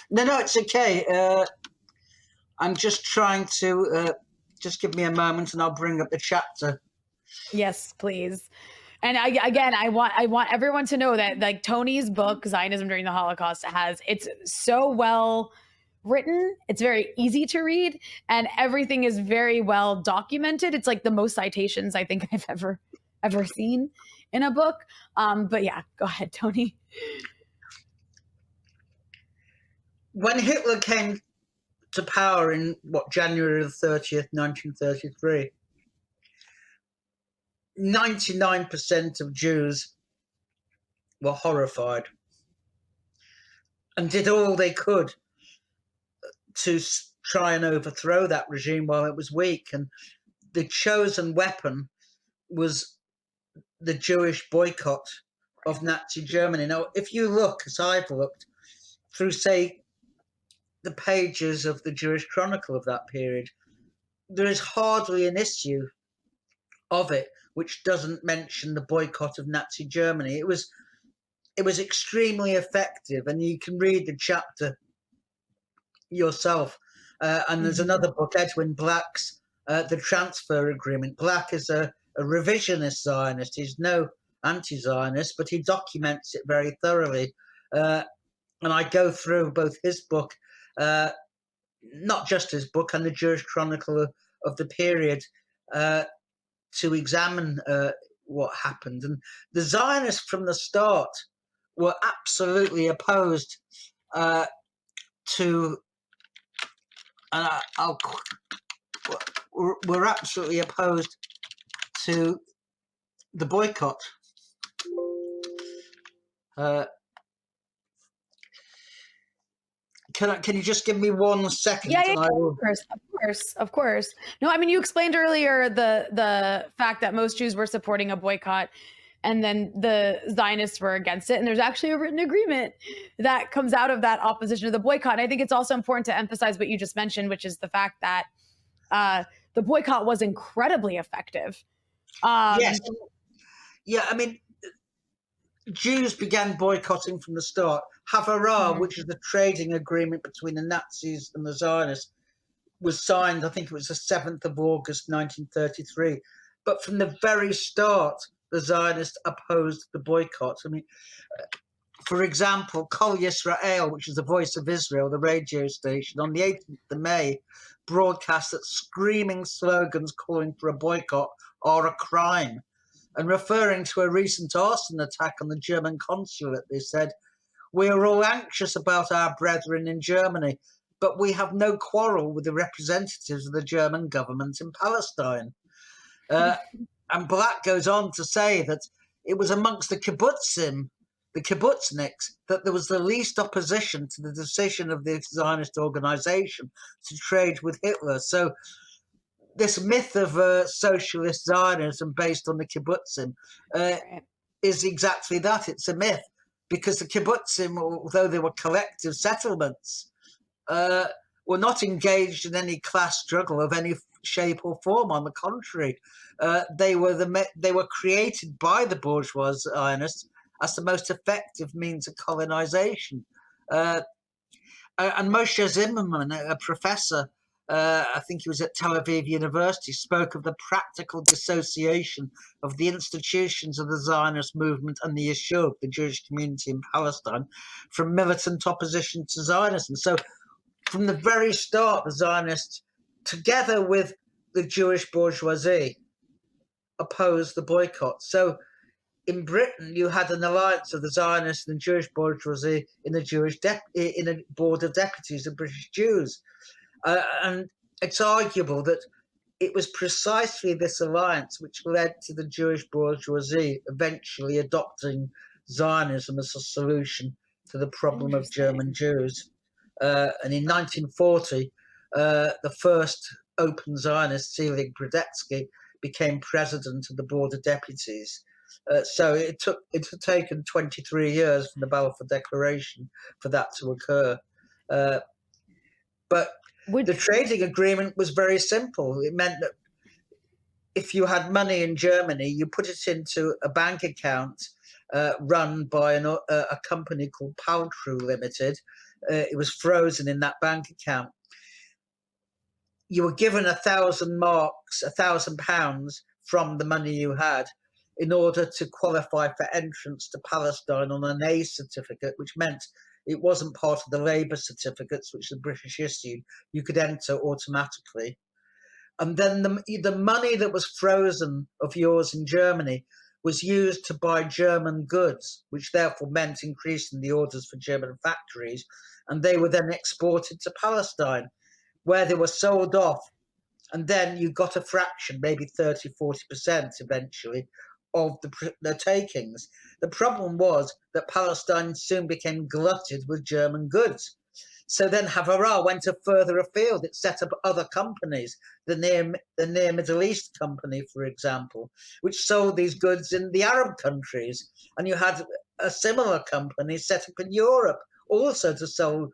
No, it's okay. I'm just trying to just give me a moment, and I'll bring up the chapter. Yes, please. And I want everyone to know that, like, Tony's book, Zionism During the Holocaust, it's so well written. It's very easy to read, and everything is very well documented. It's like the most citations I think I've ever seen in a book. But yeah, go ahead, Tony. When Hitler came to power in January the 30th, 1933, 99% of Jews were horrified and did all they could to try and overthrow that regime while it was weak. And the chosen weapon was the Jewish boycott of Nazi Germany. Now, if you look, as I've looked, through, say, the pages of the Jewish Chronicle of that period, there is hardly an issue of it which doesn't mention the boycott of Nazi Germany. It was extremely effective, and you can read the chapter yourself. And there's another book, Edwin Black's The Transfer Agreement. Black is a revisionist Zionist. He's no anti-Zionist, but he documents it very thoroughly. And I go through both his book, not just his book, and the Jewish Chronicle of the period, to examine what happened. And the Zionists from the start were absolutely opposed to, we're absolutely opposed to the boycott. Can you just give me 1 second? Yeah, of course. No, I mean, you explained earlier the fact that most Jews were supporting a boycott, and then the Zionists were against it. And there's actually a written agreement that comes out of that opposition to the boycott. And I think it's also important to emphasize what you just mentioned, which is the fact that the boycott was incredibly effective. Yes. Yeah, I mean, Jews began boycotting from the start. Havara, which is the trading agreement between the Nazis and the Zionists, was signed, I think it was the 7th of August, 1933. But from the very start, the Zionists opposed the boycott. I mean, for example, Kol Yisrael, which is the Voice of Israel, the radio station, on the 18th of May, broadcast that screaming slogans calling for a boycott are a crime. And referring to a recent arson attack on the German consulate, they said, "We are all anxious about our brethren in Germany, but we have no quarrel with the representatives of the German government in Palestine." And Black goes on to say that it was amongst the kibbutzim, the kibbutzniks, that there was the least opposition to the decision of the Zionist organization to trade with Hitler. So this myth of socialist Zionism based on the kibbutzim is exactly that. It's a myth, because the kibbutzim, although they were collective settlements, were not engaged in any class struggle of any shape or form. On the contrary, they were created by the bourgeois Zionists as the most effective means of colonization. And Moshe Zimmerman, a professor, I think he was at Tel Aviv University, spoke of the practical dissociation of the institutions of the Zionist movement and the Yishuv, the Jewish community in Palestine, from militant opposition to Zionism. So from the very start, the Zionists, together with the Jewish bourgeoisie, opposed the boycott. So in Britain, you had an alliance of the Zionists and the Jewish bourgeoisie in a board of deputies of British Jews. And it's arguable that it was precisely this alliance which led to the Jewish bourgeoisie eventually adopting Zionism as a solution to the problem of German Jews. And in 1940, the first open Zionist, Selig Brodetsky, became president of the Board of Deputies. So it had taken 23 years from the Balfour Declaration for that to occur. But the trading agreement was very simple. It meant that if you had money in Germany, you put it into a bank account run by a company called Paltru Limited. It was frozen in that bank account. You were given 1,000 marks, £1,000 from the money you had in order to qualify for entrance to Palestine on an A certificate, which meant it wasn't part of the labour certificates which the British issued. You could enter automatically. And then the money that was frozen of yours in Germany was used to buy German goods, which therefore meant increasing the orders for German factories. And they were then exported to Palestine, where they were sold off. And then you got a fraction, maybe 30, 40% eventually, of the takings. The problem was that Palestine soon became glutted with German goods. So then Havara went further afield. It set up other companies, the Near Middle East Company, for example, which sold these goods in the Arab countries. And you had a similar company set up in Europe also to sell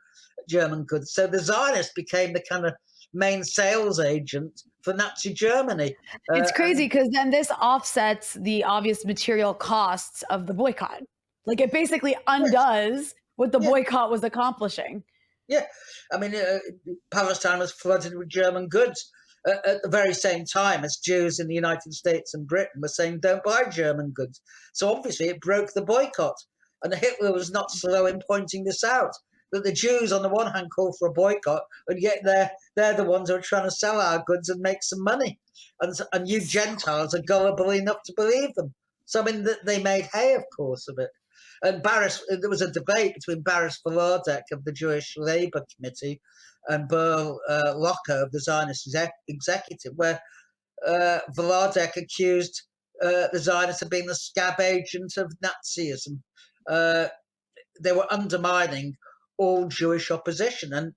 German goods. So the Zionists became the kind of main sales agent for Nazi Germany. It's crazy because then this offsets the obvious material costs of the boycott. Like it basically undoes what the boycott was accomplishing. Yeah, I mean, Palestine was flooded with German goods at the very same time as Jews in the United States and Britain were saying, don't buy German goods. So obviously it broke the boycott. And Hitler was not slow in pointing this out, that the Jews on the one hand call for a boycott, and yet they're the ones who are trying to sell our goods and make some money. And you Gentiles are gullible enough to believe them. So I mean, they made hay, of course, of it. And there was a debate between Baris Valadek of the Jewish Labour Committee and Burl Locker of the Zionist Executive, where Valadek accused the Zionists of being the scab agent of Nazism. They were undermining all Jewish opposition. And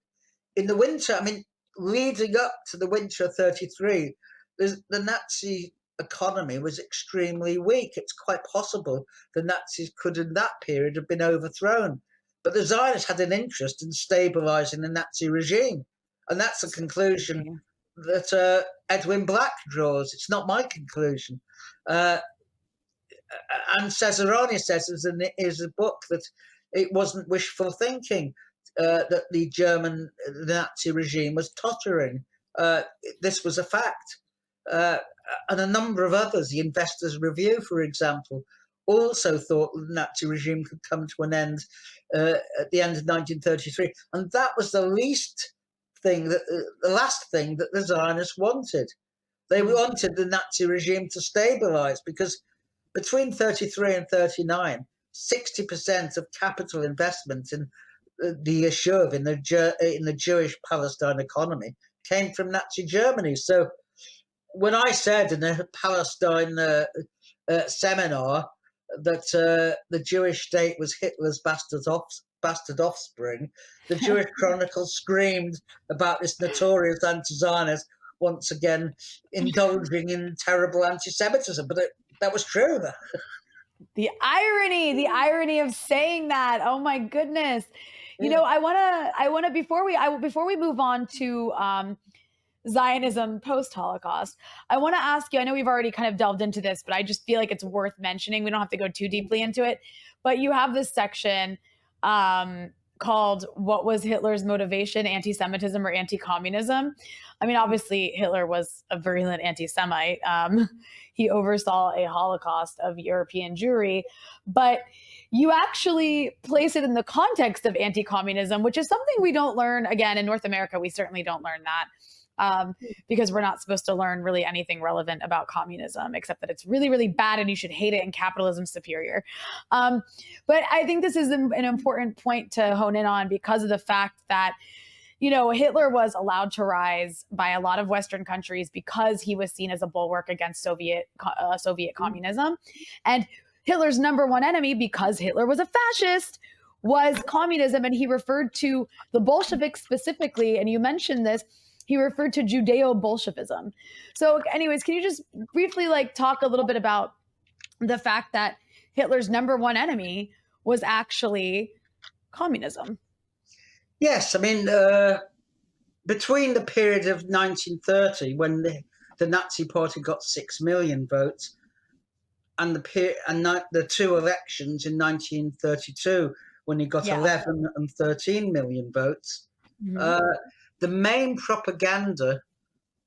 in the winter, I mean, leading up to the winter of 1933, the Nazi economy was extremely weak. It's quite possible the Nazis could, in that period, have been overthrown. But the Zionists had an interest in stabilizing the Nazi regime. And that's a conclusion that Edwin Black draws. It's not my conclusion. And Rania says in his book that it wasn't wishful thinking, that the Nazi regime was tottering. This was a fact. And a number of others, the Investors' Review, for example, also thought the Nazi regime could come to an end at the end of 1933. And that was the last thing that the Zionists wanted. They wanted the Nazi regime to stabilize, because between 1933 and 1939, 60% of capital investment in the Yishuv, in the Jewish Palestine economy, came from Nazi Germany. So when I said in a Palestine seminar that the Jewish state was Hitler's bastard offspring, the Jewish Chronicle screamed about this notorious anti-Zionist once again indulging in terrible anti-Semitism. But that was true. The irony of saying that. Oh my goodness. You know, I want to before we move on to Zionism post Holocaust, I want to ask you. I know we've already kind of delved into this, but I just feel like it's worth mentioning. We don't have to go too deeply into it, but you have this section called "What was Hitler's motivation? Anti-Semitism or anti-communism?" I mean, obviously Hitler was a virulent anti-Semite. He oversaw a Holocaust of European Jewry, but you actually place it in the context of anti-communism, which is something we don't learn. Again, in North America, we certainly don't learn that. Because we're not supposed to learn really anything relevant about communism, except that it's really, really bad and you should hate it and capitalism's superior. But I think this is an important point to hone in on because of the fact that, you know, Hitler was allowed to rise by a lot of Western countries because he was seen as a bulwark against Soviet communism. And Hitler's number one enemy, because Hitler was a fascist, was communism. And he referred to the Bolsheviks specifically, and you mentioned this, he referred to Judeo-Bolshevism. So anyways, can you just briefly talk a little bit about the fact that Hitler's number one enemy was actually communism? Yes, I mean, between the period of 1930, when the Nazi Party got 6 million votes, and the two elections in 1932, when he got 11 and 13 million votes, the main propaganda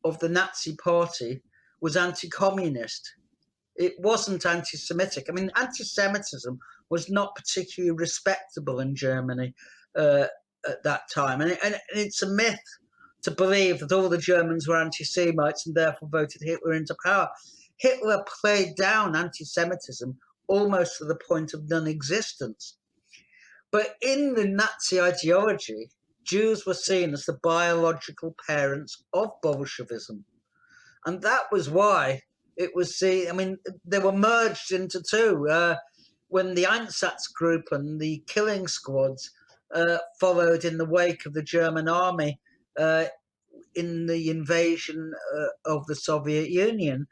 of the Nazi Party was anti-communist. It wasn't anti-Semitic. I mean, anti-Semitism was not particularly respectable in Germany at that time. And it's a myth to believe that all the Germans were anti-Semites and therefore voted Hitler into power. Hitler played down anti-Semitism almost to the point of non-existence. But in the Nazi ideology, Jews were seen as the biological parents of Bolshevism. And that was why it was seen, I mean, they were merged into two. When the Einsatz group and the killing squads followed in the wake of the German army in the invasion of the Soviet Union,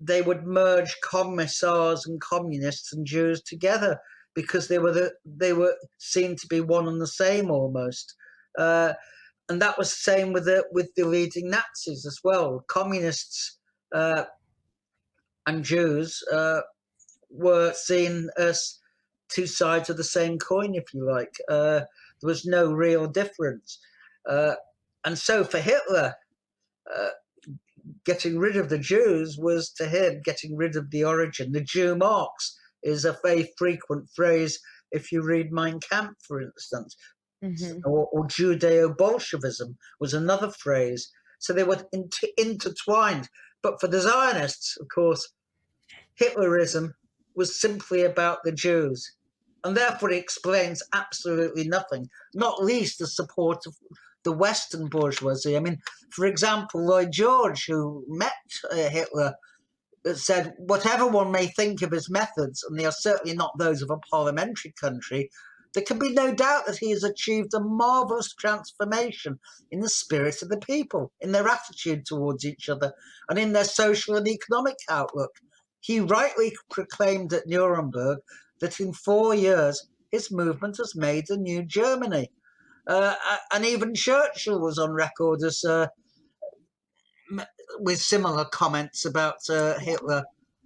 they would merge commissars and communists and Jews together, because they were seen to be one and the same almost, and that was the same with the leading Nazis as well. Communists and Jews were seen as two sides of the same coin, if you like. There was no real difference, and so for Hitler, getting rid of the Jews was to him getting rid of the origin. The Jew marks is a very frequent phrase if you read Mein Kampf, for instance, or Judeo-Bolshevism was another phrase. So they were intertwined. But for the Zionists, of course, Hitlerism was simply about the Jews. And therefore it explains absolutely nothing, not least the support of the Western bourgeoisie. I mean, for example, Lloyd George, who met Hitler, said, whatever one may think of his methods, and they are certainly not those of a parliamentary country, there can be no doubt that he has achieved a marvellous transformation in the spirit of the people, in their attitude towards each other, and in their social and economic outlook. He rightly proclaimed at Nuremberg that in 4 years his movement has made a new Germany. And even Churchill was on record as with similar comments about Hitler.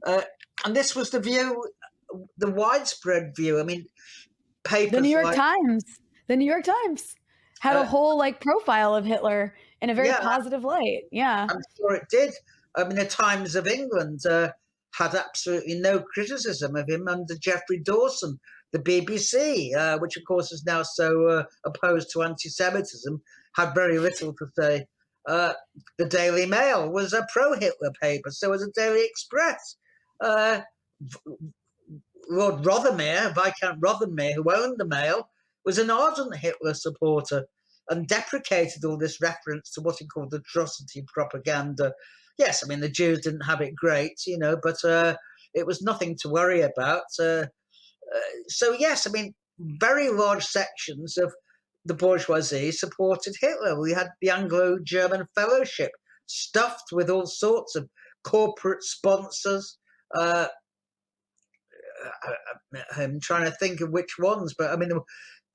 And this was the view, the widespread view. I mean, papers The New York Times had a whole profile of Hitler in a very positive light. Yeah. I'm sure it did. I mean, the Times of England had absolutely no criticism of him under Geoffrey Dawson. The BBC, which of course is now so opposed to anti-Semitism, had very little to say. The Daily Mail was a pro-Hitler paper, so was the Daily Express. Lord Rothermere, Viscount Rothermere, who owned the Mail, was an ardent Hitler supporter and deprecated all this reference to what he called atrocity propaganda. Yes, I mean, the Jews didn't have it great, but it was nothing to worry about. So, yes, I mean, very large sections of the bourgeoisie supported Hitler. We had the Anglo-German Fellowship stuffed with all sorts of corporate sponsors, I'm trying to think of which ones, but I mean,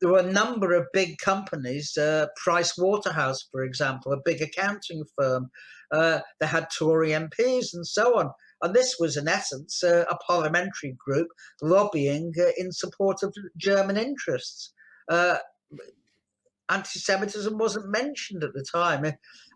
there were a number of big companies, Price Waterhouse, for example, a big accounting firm. They had Tory MPs and so on. And this was, in essence, a parliamentary group lobbying in support of German interests. Anti-Semitism wasn't mentioned at the time.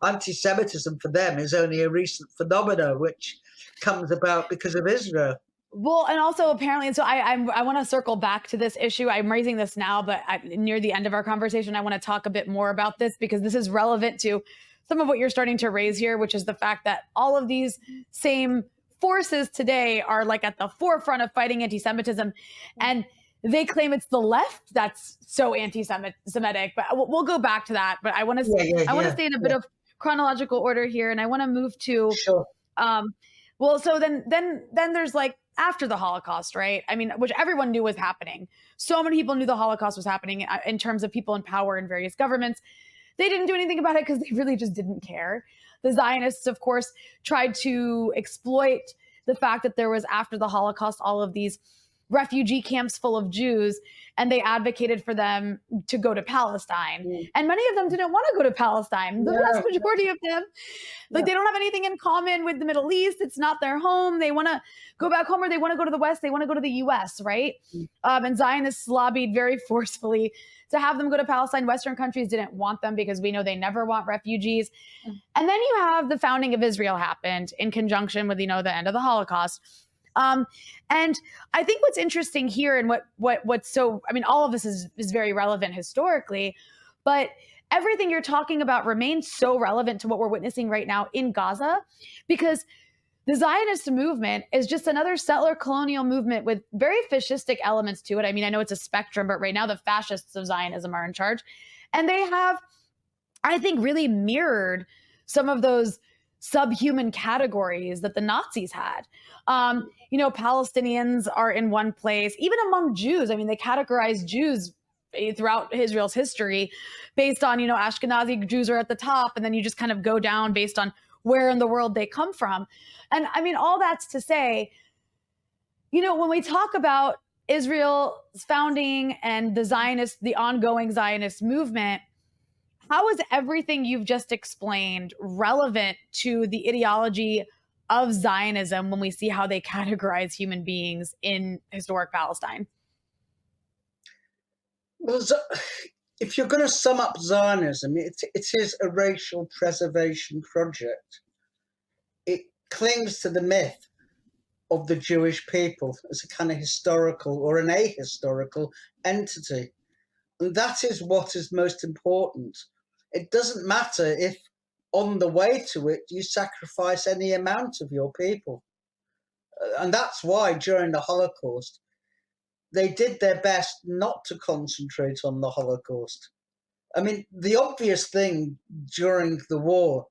Anti-Semitism for them is only a recent phenomenon, which comes about because of Israel. Well, and also apparently, and so I want to circle back to this issue. I'm raising this now, but near the end of our conversation, I want to talk a bit more about this because this is relevant to some of what you're starting to raise here, which is the fact that all of these same forces today are like at the forefront of fighting anti-Semitism, and they claim it's the left that's so anti-Semitic. But we'll go back to that. But I want to I want to stay in a bit of chronological order here, and I want to move to Sure. Well, so then there's like after the Holocaust, right? I mean, which everyone knew was happening. So many people knew the Holocaust was happening in terms of people in power in various governments. They didn't do anything about it because they really just didn't care. The Zionists, of course, tried to exploit the fact that there was, after the Holocaust, all of these refugee camps full of Jews, and they advocated for them to go to Palestine. And many of them didn't want to go to Palestine. The vast majority of them, like they don't have anything in common with the Middle East. It's not their home. They want to go back home, or they want to go to the West. They want to go to the US, right? And Zionists lobbied very forcefully to have them go to Palestine. Western countries didn't want them because we know they never want refugees. And then you have the founding of Israel happened in conjunction with, the end of the Holocaust. And I think what's interesting here and what's so, I mean, all of this is very relevant historically, but everything you're talking about remains so relevant to what we're witnessing right now in Gaza, because the Zionist movement is just another settler colonial movement with very fascistic elements to it. I mean, I know it's a spectrum, but right now the fascists of Zionism are in charge. And they have, I think, really mirrored some of those subhuman categories that the Nazis had. Palestinians are in one place, even among Jews. I mean, they categorize Jews throughout Israel's history based on, Ashkenazi Jews are at the top, and then you just kind of go down based on where in the world they come from. And I mean, all that's to say, when we talk about Israel's founding and the ongoing Zionist movement, how is everything you've just explained relevant to the ideology of Zionism when we see how they categorize human beings in historic Palestine? Well, if you're going to sum up Zionism, it is a racial preservation project. It clings to the myth of the Jewish people as a kind of historical or an ahistorical entity. And that is what is most important. It doesn't matter if on the way to it you sacrifice any amount of your people. And that's why during the Holocaust, they did their best not to concentrate on the Holocaust. I mean, the obvious thing during the war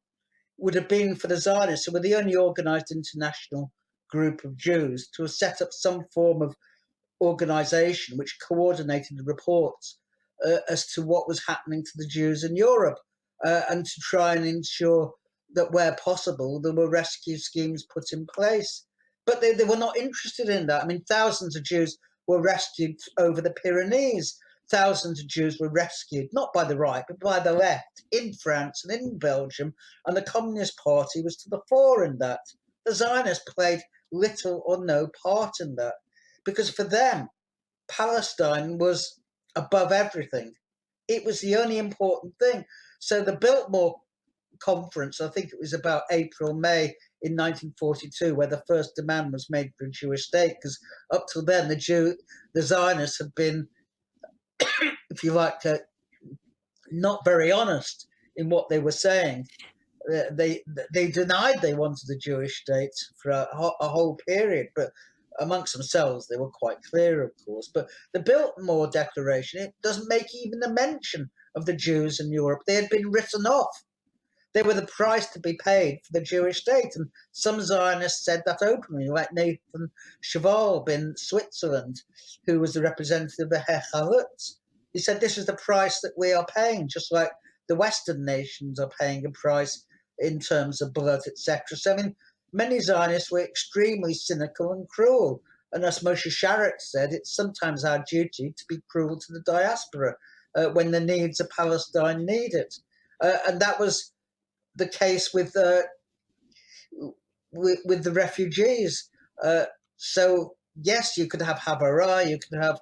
would have been for the Zionists, who were the only organized international group of Jews, to have set up some form of organization which coordinated the reports as to what was happening to the Jews in Europe, and to try and ensure that where possible there were rescue schemes put in place. But they were not interested in that. I mean, thousands of Jews were rescued over the Pyrenees. Thousands of Jews were rescued, not by the right, but by the left, in France and in Belgium, and the Communist Party was to the fore in that. The Zionists played little or no part in that, because for them, Palestine was above everything. It was the only important thing. So the Biltmore Conference, I think it was about April, May in 1942, where the first demand was made for a Jewish state, because up till then, the Zionists had been, if you like, not very honest in what they were saying. They denied they wanted a Jewish state for a whole period, but amongst themselves they were quite clear, of course. But the Biltmore Declaration, it doesn't make even a mention of the Jews in Europe. They had been written off. They were the price to be paid for the Jewish state. And some Zionists said that openly, like Nathan Schwab in Switzerland, who was the representative of Hechalut. He said, this is the price that we are paying, just like the Western nations are paying a price in terms of blood, etc. So, I mean, many Zionists were extremely cynical and cruel. And as Moshe Sharett said, it's sometimes our duty to be cruel to the diaspora when the needs of Palestine need it. And that was the case with the refugees. So yes, you could have Havara, you could have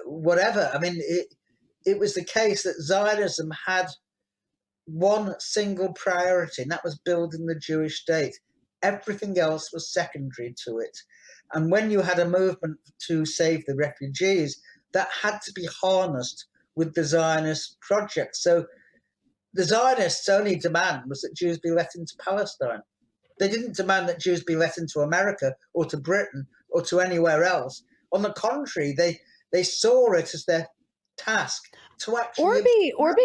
whatever. I mean, it was the case that Zionism had one single priority, and that was building the Jewish state. Everything else was secondary to it. And when you had a movement to save the refugees, that had to be harnessed with the Zionist project. So the Zionists' only demand was that Jews be let into Palestine. They didn't demand that Jews be let into America or to Britain or to anywhere else. On the contrary, they saw it as their task to actually or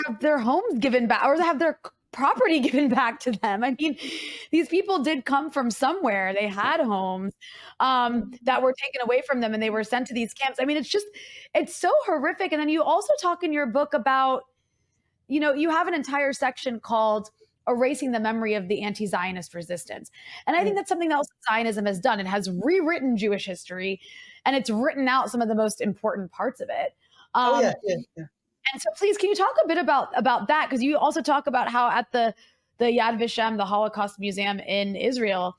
have their homes given back, or have their property given back to them. I mean, these people did come from somewhere. They had homes that were taken away from them, and they were sent to these camps. I mean, it's so horrific. And then you also talk in your book about, you have an entire section called Erasing the Memory of the Anti-Zionist Resistance. And I think that's something else Zionism has done. It has rewritten Jewish history, and it's written out some of the most important parts of it. Yeah. And so please, can you talk a bit about that? Because you also talk about how at the Yad Vashem, the Holocaust Museum in Israel,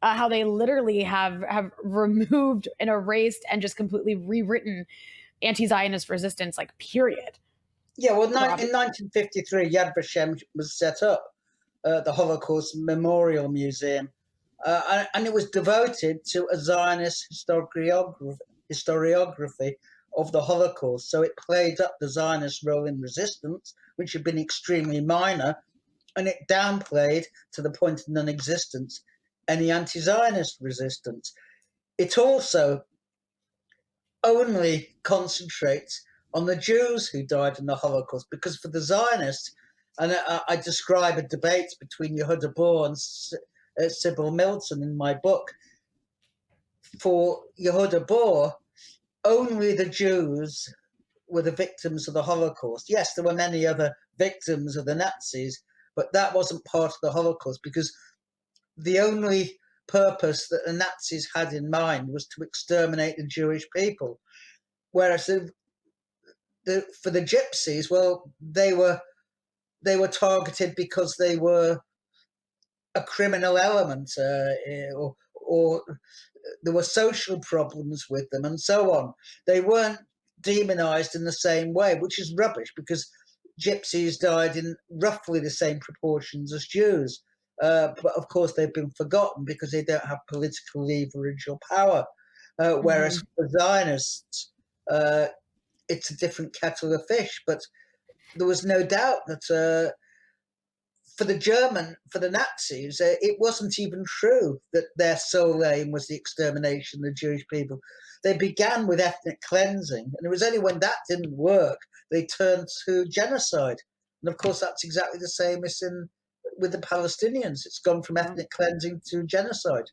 how they literally have removed and erased and just completely rewritten anti-Zionist resistance, like, period. Yeah, well, in 1953, Yad Vashem was set up, the Holocaust Memorial Museum, and it was devoted to a Zionist historiography of the Holocaust. So it played up the Zionist role in resistance, which had been extremely minor, and it downplayed, to the point of non-existence, any anti-Zionist resistance. It also only concentrates on the Jews who died in the Holocaust, because for the Zionists, and I describe a debate between Yehuda Bohr and Sybil Milton in my book, for Yehuda Bohr, only the Jews were the victims of the Holocaust. Yes, there were many other victims of the Nazis, but that wasn't part of the Holocaust, because the only purpose that the Nazis had in mind was to exterminate the Jewish people. Whereas for the Gypsies, well, they were targeted because they were a criminal element, or there were social problems with them, and so on. They weren't demonized in the same way, which is rubbish, because Gypsies died in roughly the same proportions as Jews. But of course, they've been forgotten because they don't have political leverage or power. Whereas for Zionists, it's a different kettle of fish. But there was no doubt that for the Nazis, it wasn't even true that their sole aim was the extermination of the Jewish people. They began with ethnic cleansing, and it was only when that didn't work they turned to genocide. And of course, that's exactly the same as with the Palestinians. It's gone from ethnic cleansing to genocide.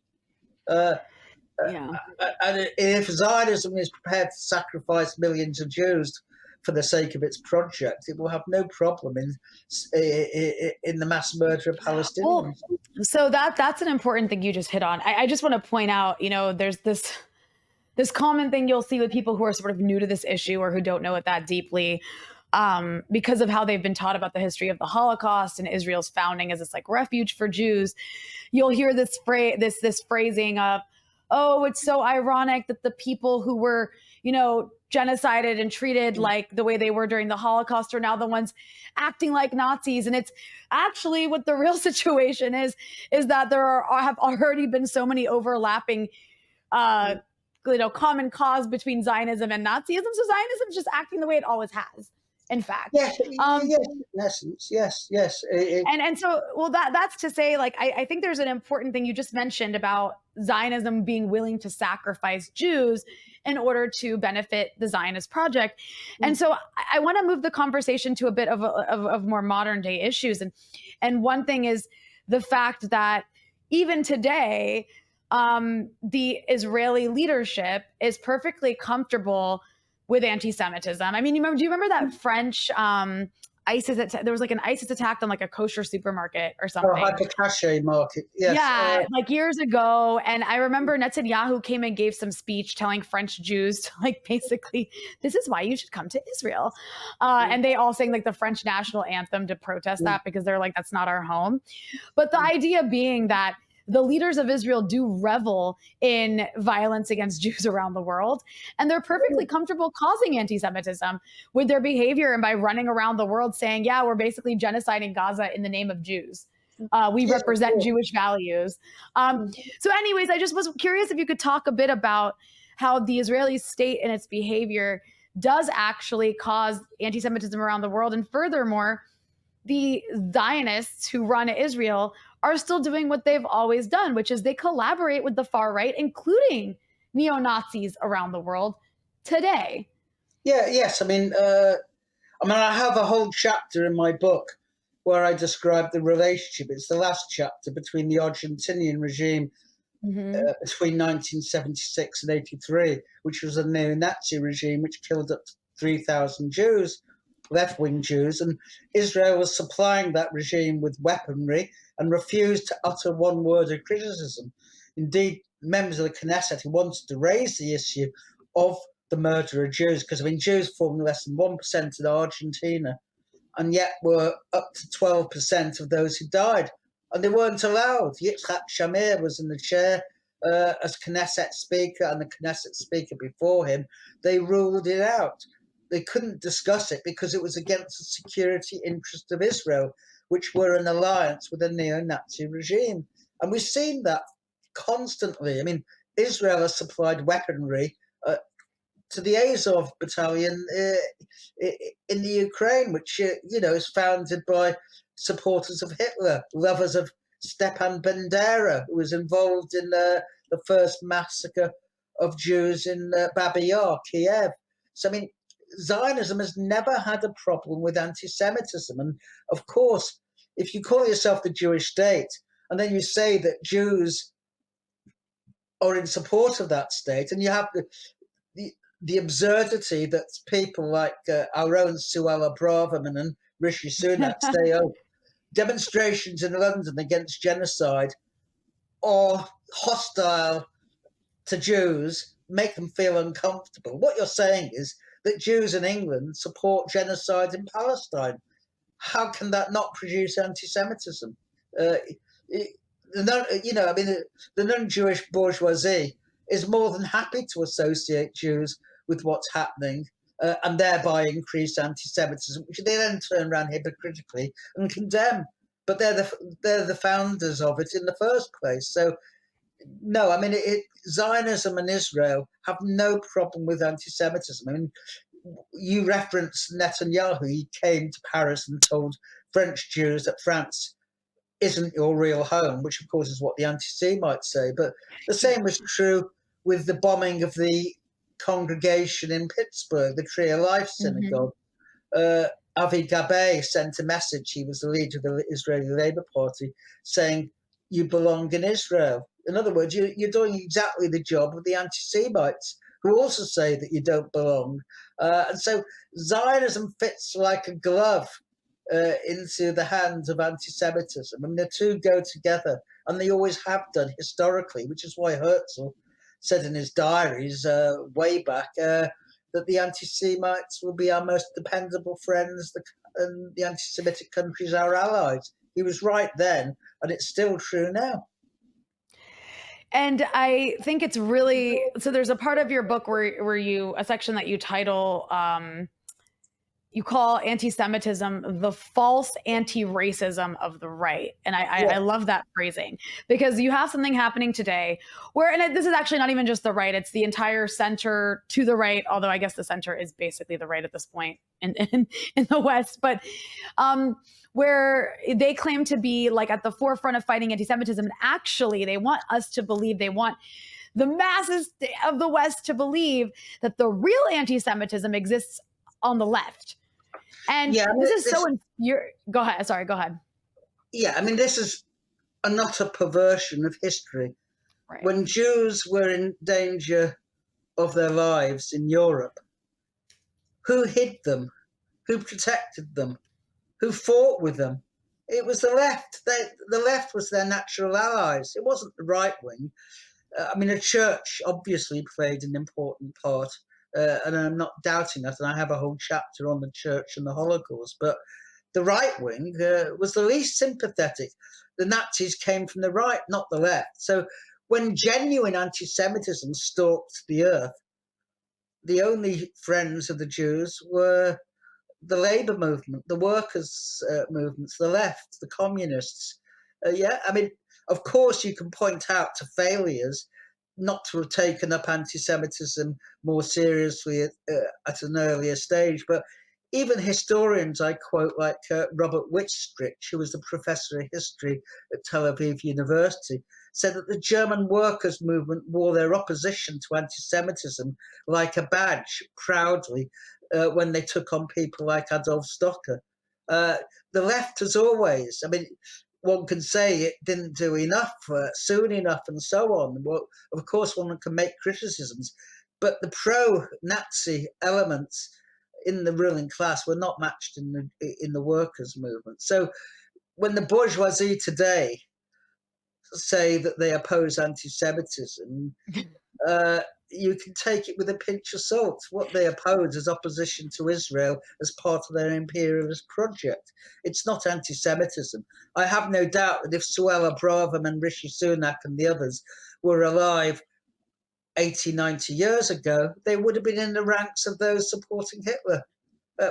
And if Zionism is prepared to sacrifice millions of Jews for the sake of its project, it will have no problem in the mass murder of Palestinians. Well, so that's an important thing you just hit on. I just want to point out, there's this common thing you'll see with people who are sort of new to this issue or who don't know it that deeply, because of how they've been taught about the history of the Holocaust and Israel's founding as this like refuge for Jews. You'll hear this phrasing of, oh, it's so ironic that the people who were, genocided and treated like the way they were during the Holocaust are now the ones acting like Nazis. And it's actually what the real situation is that there have already been so many overlapping, common cause between Zionism and Nazism. So Zionism is just acting the way it always has, in fact. Yes, yes, in essence, yes. And so, well, that's to say, like, I think there's an important thing you just mentioned about Zionism being willing to sacrifice Jews in order to benefit the Zionist project. And so I want to move the conversation to a bit of more modern day issues. And one thing is the fact that even today, the Israeli leadership is perfectly comfortable with anti-Semitism. I mean, do you remember that French, I ISIS, there was like an ISIS attack on like a kosher supermarket or Oh, something. hypercache market. Yes. Yeah, like years ago. And I remember Netanyahu came and gave some speech telling French Jews to like basically, this is why you should come to Israel. And they all sang like the French national anthem to protest that because they're like, that's not our home. But the idea being that the leaders of Israel do revel in violence against Jews around the world, and they're perfectly comfortable causing anti-Semitism with their behavior and by running around the world saying, yeah, we're basically genociding Gaza in the name of Jews. We represent Jewish values. So anyways, I just was curious if you could talk a bit about how the Israeli state and its behavior does actually cause anti-Semitism around the world. And furthermore, the Zionists who run Israel are still doing what they've always done, which is they collaborate with the far right, including neo-Nazis around the world today. Yes. I mean, I have a whole chapter in my book where I describe the relationship. It's the last chapter between the Argentinian regime between 1976 and 83, which was a neo-Nazi regime which killed up to 3,000 Jews, left-wing Jews, and Israel was supplying that regime with weaponry and refused to utter one word of criticism. Indeed, members of the Knesset who wanted to raise the issue of the murder of Jews, because Jews form less than 1% in Argentina, and yet were up to 12% of those who died, and they weren't allowed. Yitzhak Shamir was in the chair as Knesset speaker, and the Knesset speaker before him. They ruled it out. They couldn't discuss it because it was against the security interest of Israel, which were in alliance with a neo-Nazi regime. And we've seen that constantly. I mean, Israel has supplied weaponry to the Azov battalion in the Ukraine, which is founded by supporters of Hitler, lovers of Stepan Bandera, who was involved in the first massacre of Jews in Babi Yar, Kiev. So, I mean, Zionism has never had a problem with anti-Semitism. And of course, if you call yourself the Jewish state, and then you say that Jews are in support of that state, and you have the absurdity that people like our own Suella Braverman and Rishi Sunak say, oh, demonstrations in London against genocide are hostile to Jews, make them feel uncomfortable. What you're saying is that Jews in England support genocide in Palestine. How can that not produce anti-Semitism? The non-Jewish bourgeoisie is more than happy to associate Jews with what's happening and thereby increase anti-Semitism, which they then turn around hypocritically and condemn. But they're the founders of it in the first place. So, no, I mean, Zionism and Israel have no problem with anti-Semitism. I mean, you referenced Netanyahu. He came to Paris and told French Jews that France isn't your real home, which of course is what the anti-Semites say. But the same was true with the bombing of the congregation in Pittsburgh, the Tree of Life Synagogue. Avi Gabe sent a message. He was the leader of the Israeli Labour Party, saying, you belong in Israel. In other words, you're doing exactly the job of the anti-Semites, who also say that you don't belong. And so Zionism fits like a glove into the hands of anti-Semitism. I mean, the two go together, and they always have done historically, which is why Herzl said in his diaries way back that the anti-Semites will be our most dependable friends, and the anti-Semitic countries our allies. He was right then, and it's still true now. And I think it's really, so there's a part of your book where a section that you title, you call anti-Semitism the false anti-racism of the right. And I love that phrasing, because you have something happening today where, and this is actually not even just the right, it's the entire center to the right, although I guess the center is basically the right at this point in the West, but where they claim to be like at the forefront of fighting anti-Semitism. And actually they want us to believe, they want the masses of the West to believe that the real anti-Semitism exists on the left. And this is so go ahead. Sorry, go ahead. Yeah, I mean, this is an utter perversion of history. Right. When Jews were in danger of their lives in Europe, who hid them? Who protected them? who fought with them. It was the left. The left was their natural allies. It wasn't the right wing. I mean, the church obviously played an important part, and I'm not doubting that. And I have a whole chapter on the church and the Holocaust. But the right wing was the least sympathetic. The Nazis came from the right, not the left. So when genuine anti-Semitism stalked the earth, the only friends of the Jews were the labor movement, the workers' movements, the left, the communists. I mean, of course, you can point out to failures not to have taken up anti-Semitism more seriously at an earlier stage. But even historians I quote, like Robert Wittstrich, who was the professor of history at Tel Aviv University, said that the German workers' movement wore their opposition to anti-Semitism like a badge proudly when they took on people like Adolf Stocker. The left, as always, I mean, one can say it didn't do enough soon enough and so on. Well, of course, one can make criticisms, but the pro-Nazi elements in the ruling class were not matched in the workers' movement. So when the bourgeoisie today say that they oppose anti-Semitism, you can take it with a pinch of salt. What they oppose is opposition to Israel as part of their imperialist project. It's not anti-Semitism. I have no doubt that if Suella Braverman and Rishi Sunak and the others were alive 80, 90 years ago, they would have been in the ranks of those supporting Hitler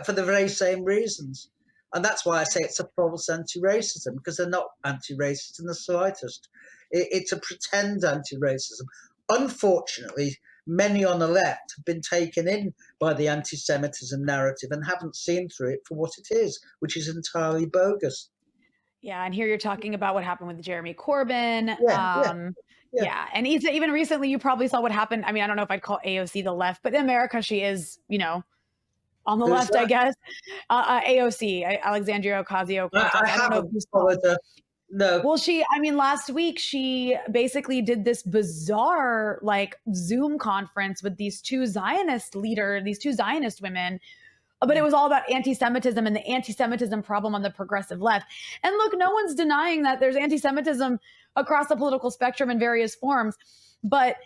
for the very same reasons. And that's why I say it's a false anti-racism, because they're not anti-racist in the slightest. It's a pretend anti-racism. Unfortunately, many on the left have been taken in by the anti-Semitism narrative and haven't seen through it for what it is, which is entirely bogus. Yeah, and here you're talking about what happened with Jeremy Corbyn. Yeah. And even recently, you probably saw what happened. I mean, I don't know if I'd call AOC the left, but in America, she is, on the left, I guess. AOC, Alexandria Ocasio-Cortez. I don't know if you saw her. No. Well, last week, she basically did this bizarre, Zoom conference with these two Zionist women. But it was all about anti-Semitism and the anti-Semitism problem on the progressive left. And look, no one's denying that there's anti-Semitism across the political spectrum in various forms, but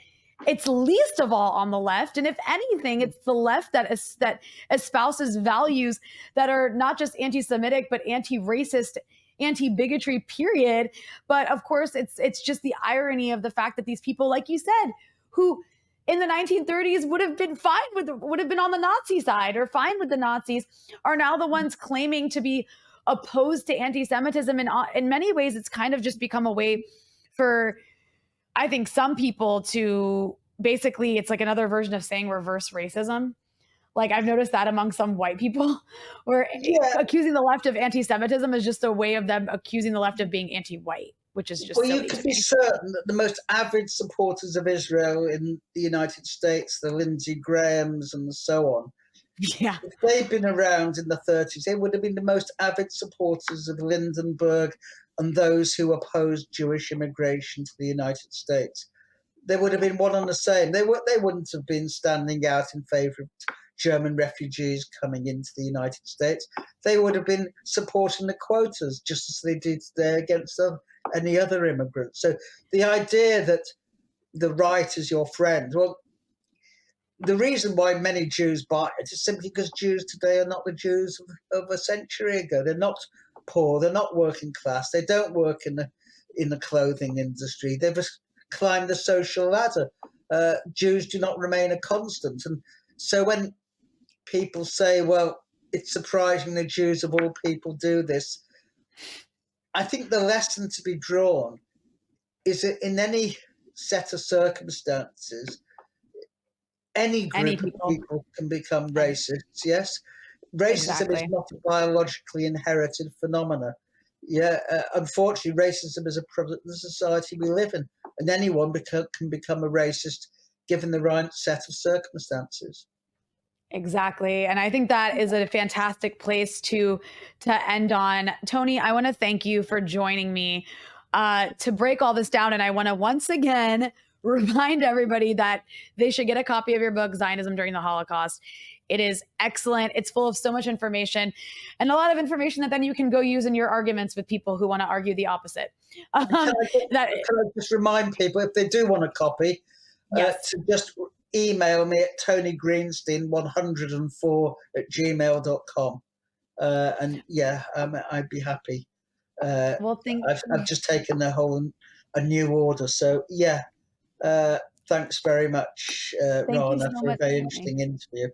it's least of all on the left. And if anything, it's the left that espouses values that are not just anti-Semitic, but anti-racist, anti-bigotry, period. But of course, it's just the irony of the fact that these people, like you said, who in the 1930s would have been on the Nazi side or fine with the Nazis, are now the ones claiming to be opposed to anti-Semitism. And in many ways, it's kind of just become a way for, I think, some people to basically, it's like another version of saying reverse racism. Like, I've noticed that among some white people, where accusing the left of anti-Semitism is just a way of them accusing the left of being anti-white, which is just silly. You can be certain that the most avid supporters of Israel in the United States, the Lindsey Grahams and so on, if they'd been around in the 30s, they would have been the most avid supporters of Lindenberg and those who opposed Jewish immigration to the United States. They would have been one and the same. They wouldn't have been standing out in favor of German refugees coming into the United States. They would have been supporting the quotas just as they did today against any other immigrants. So the idea that the right is your friend, well, the reason why many Jews buy it is simply because Jews today are not the Jews of a century ago. They're not poor, they're not working class, they don't work in the clothing industry. They've climbed the social ladder. Jews do not remain a constant. And so when people say, well, it's surprising the Jews of all people do this, I think the lesson to be drawn is that in any set of circumstances, any group of people can become racists, yes? Racism is not a biologically inherited phenomena. Unfortunately, racism is a product of the society we live in, and anyone can become a racist given the right set of circumstances. Exactly. And I think that is a fantastic place to end on. Tony, I want to thank you for joining me to break all this down. And I want to once again remind everybody that they should get a copy of your book, Zionism During the Holocaust. It is excellent. It's full of so much information, and a lot of information that then you can go use in your arguments with people who want to argue the opposite. Can I just remind people, if they do want a copy, Yes. to just email me at tonygreenstein104@gmail.com. And yeah, I'd be happy. Well, I've just taken a new order. So yeah, thanks very much, Thank you Rana, so for a much, very Tony. interesting interview.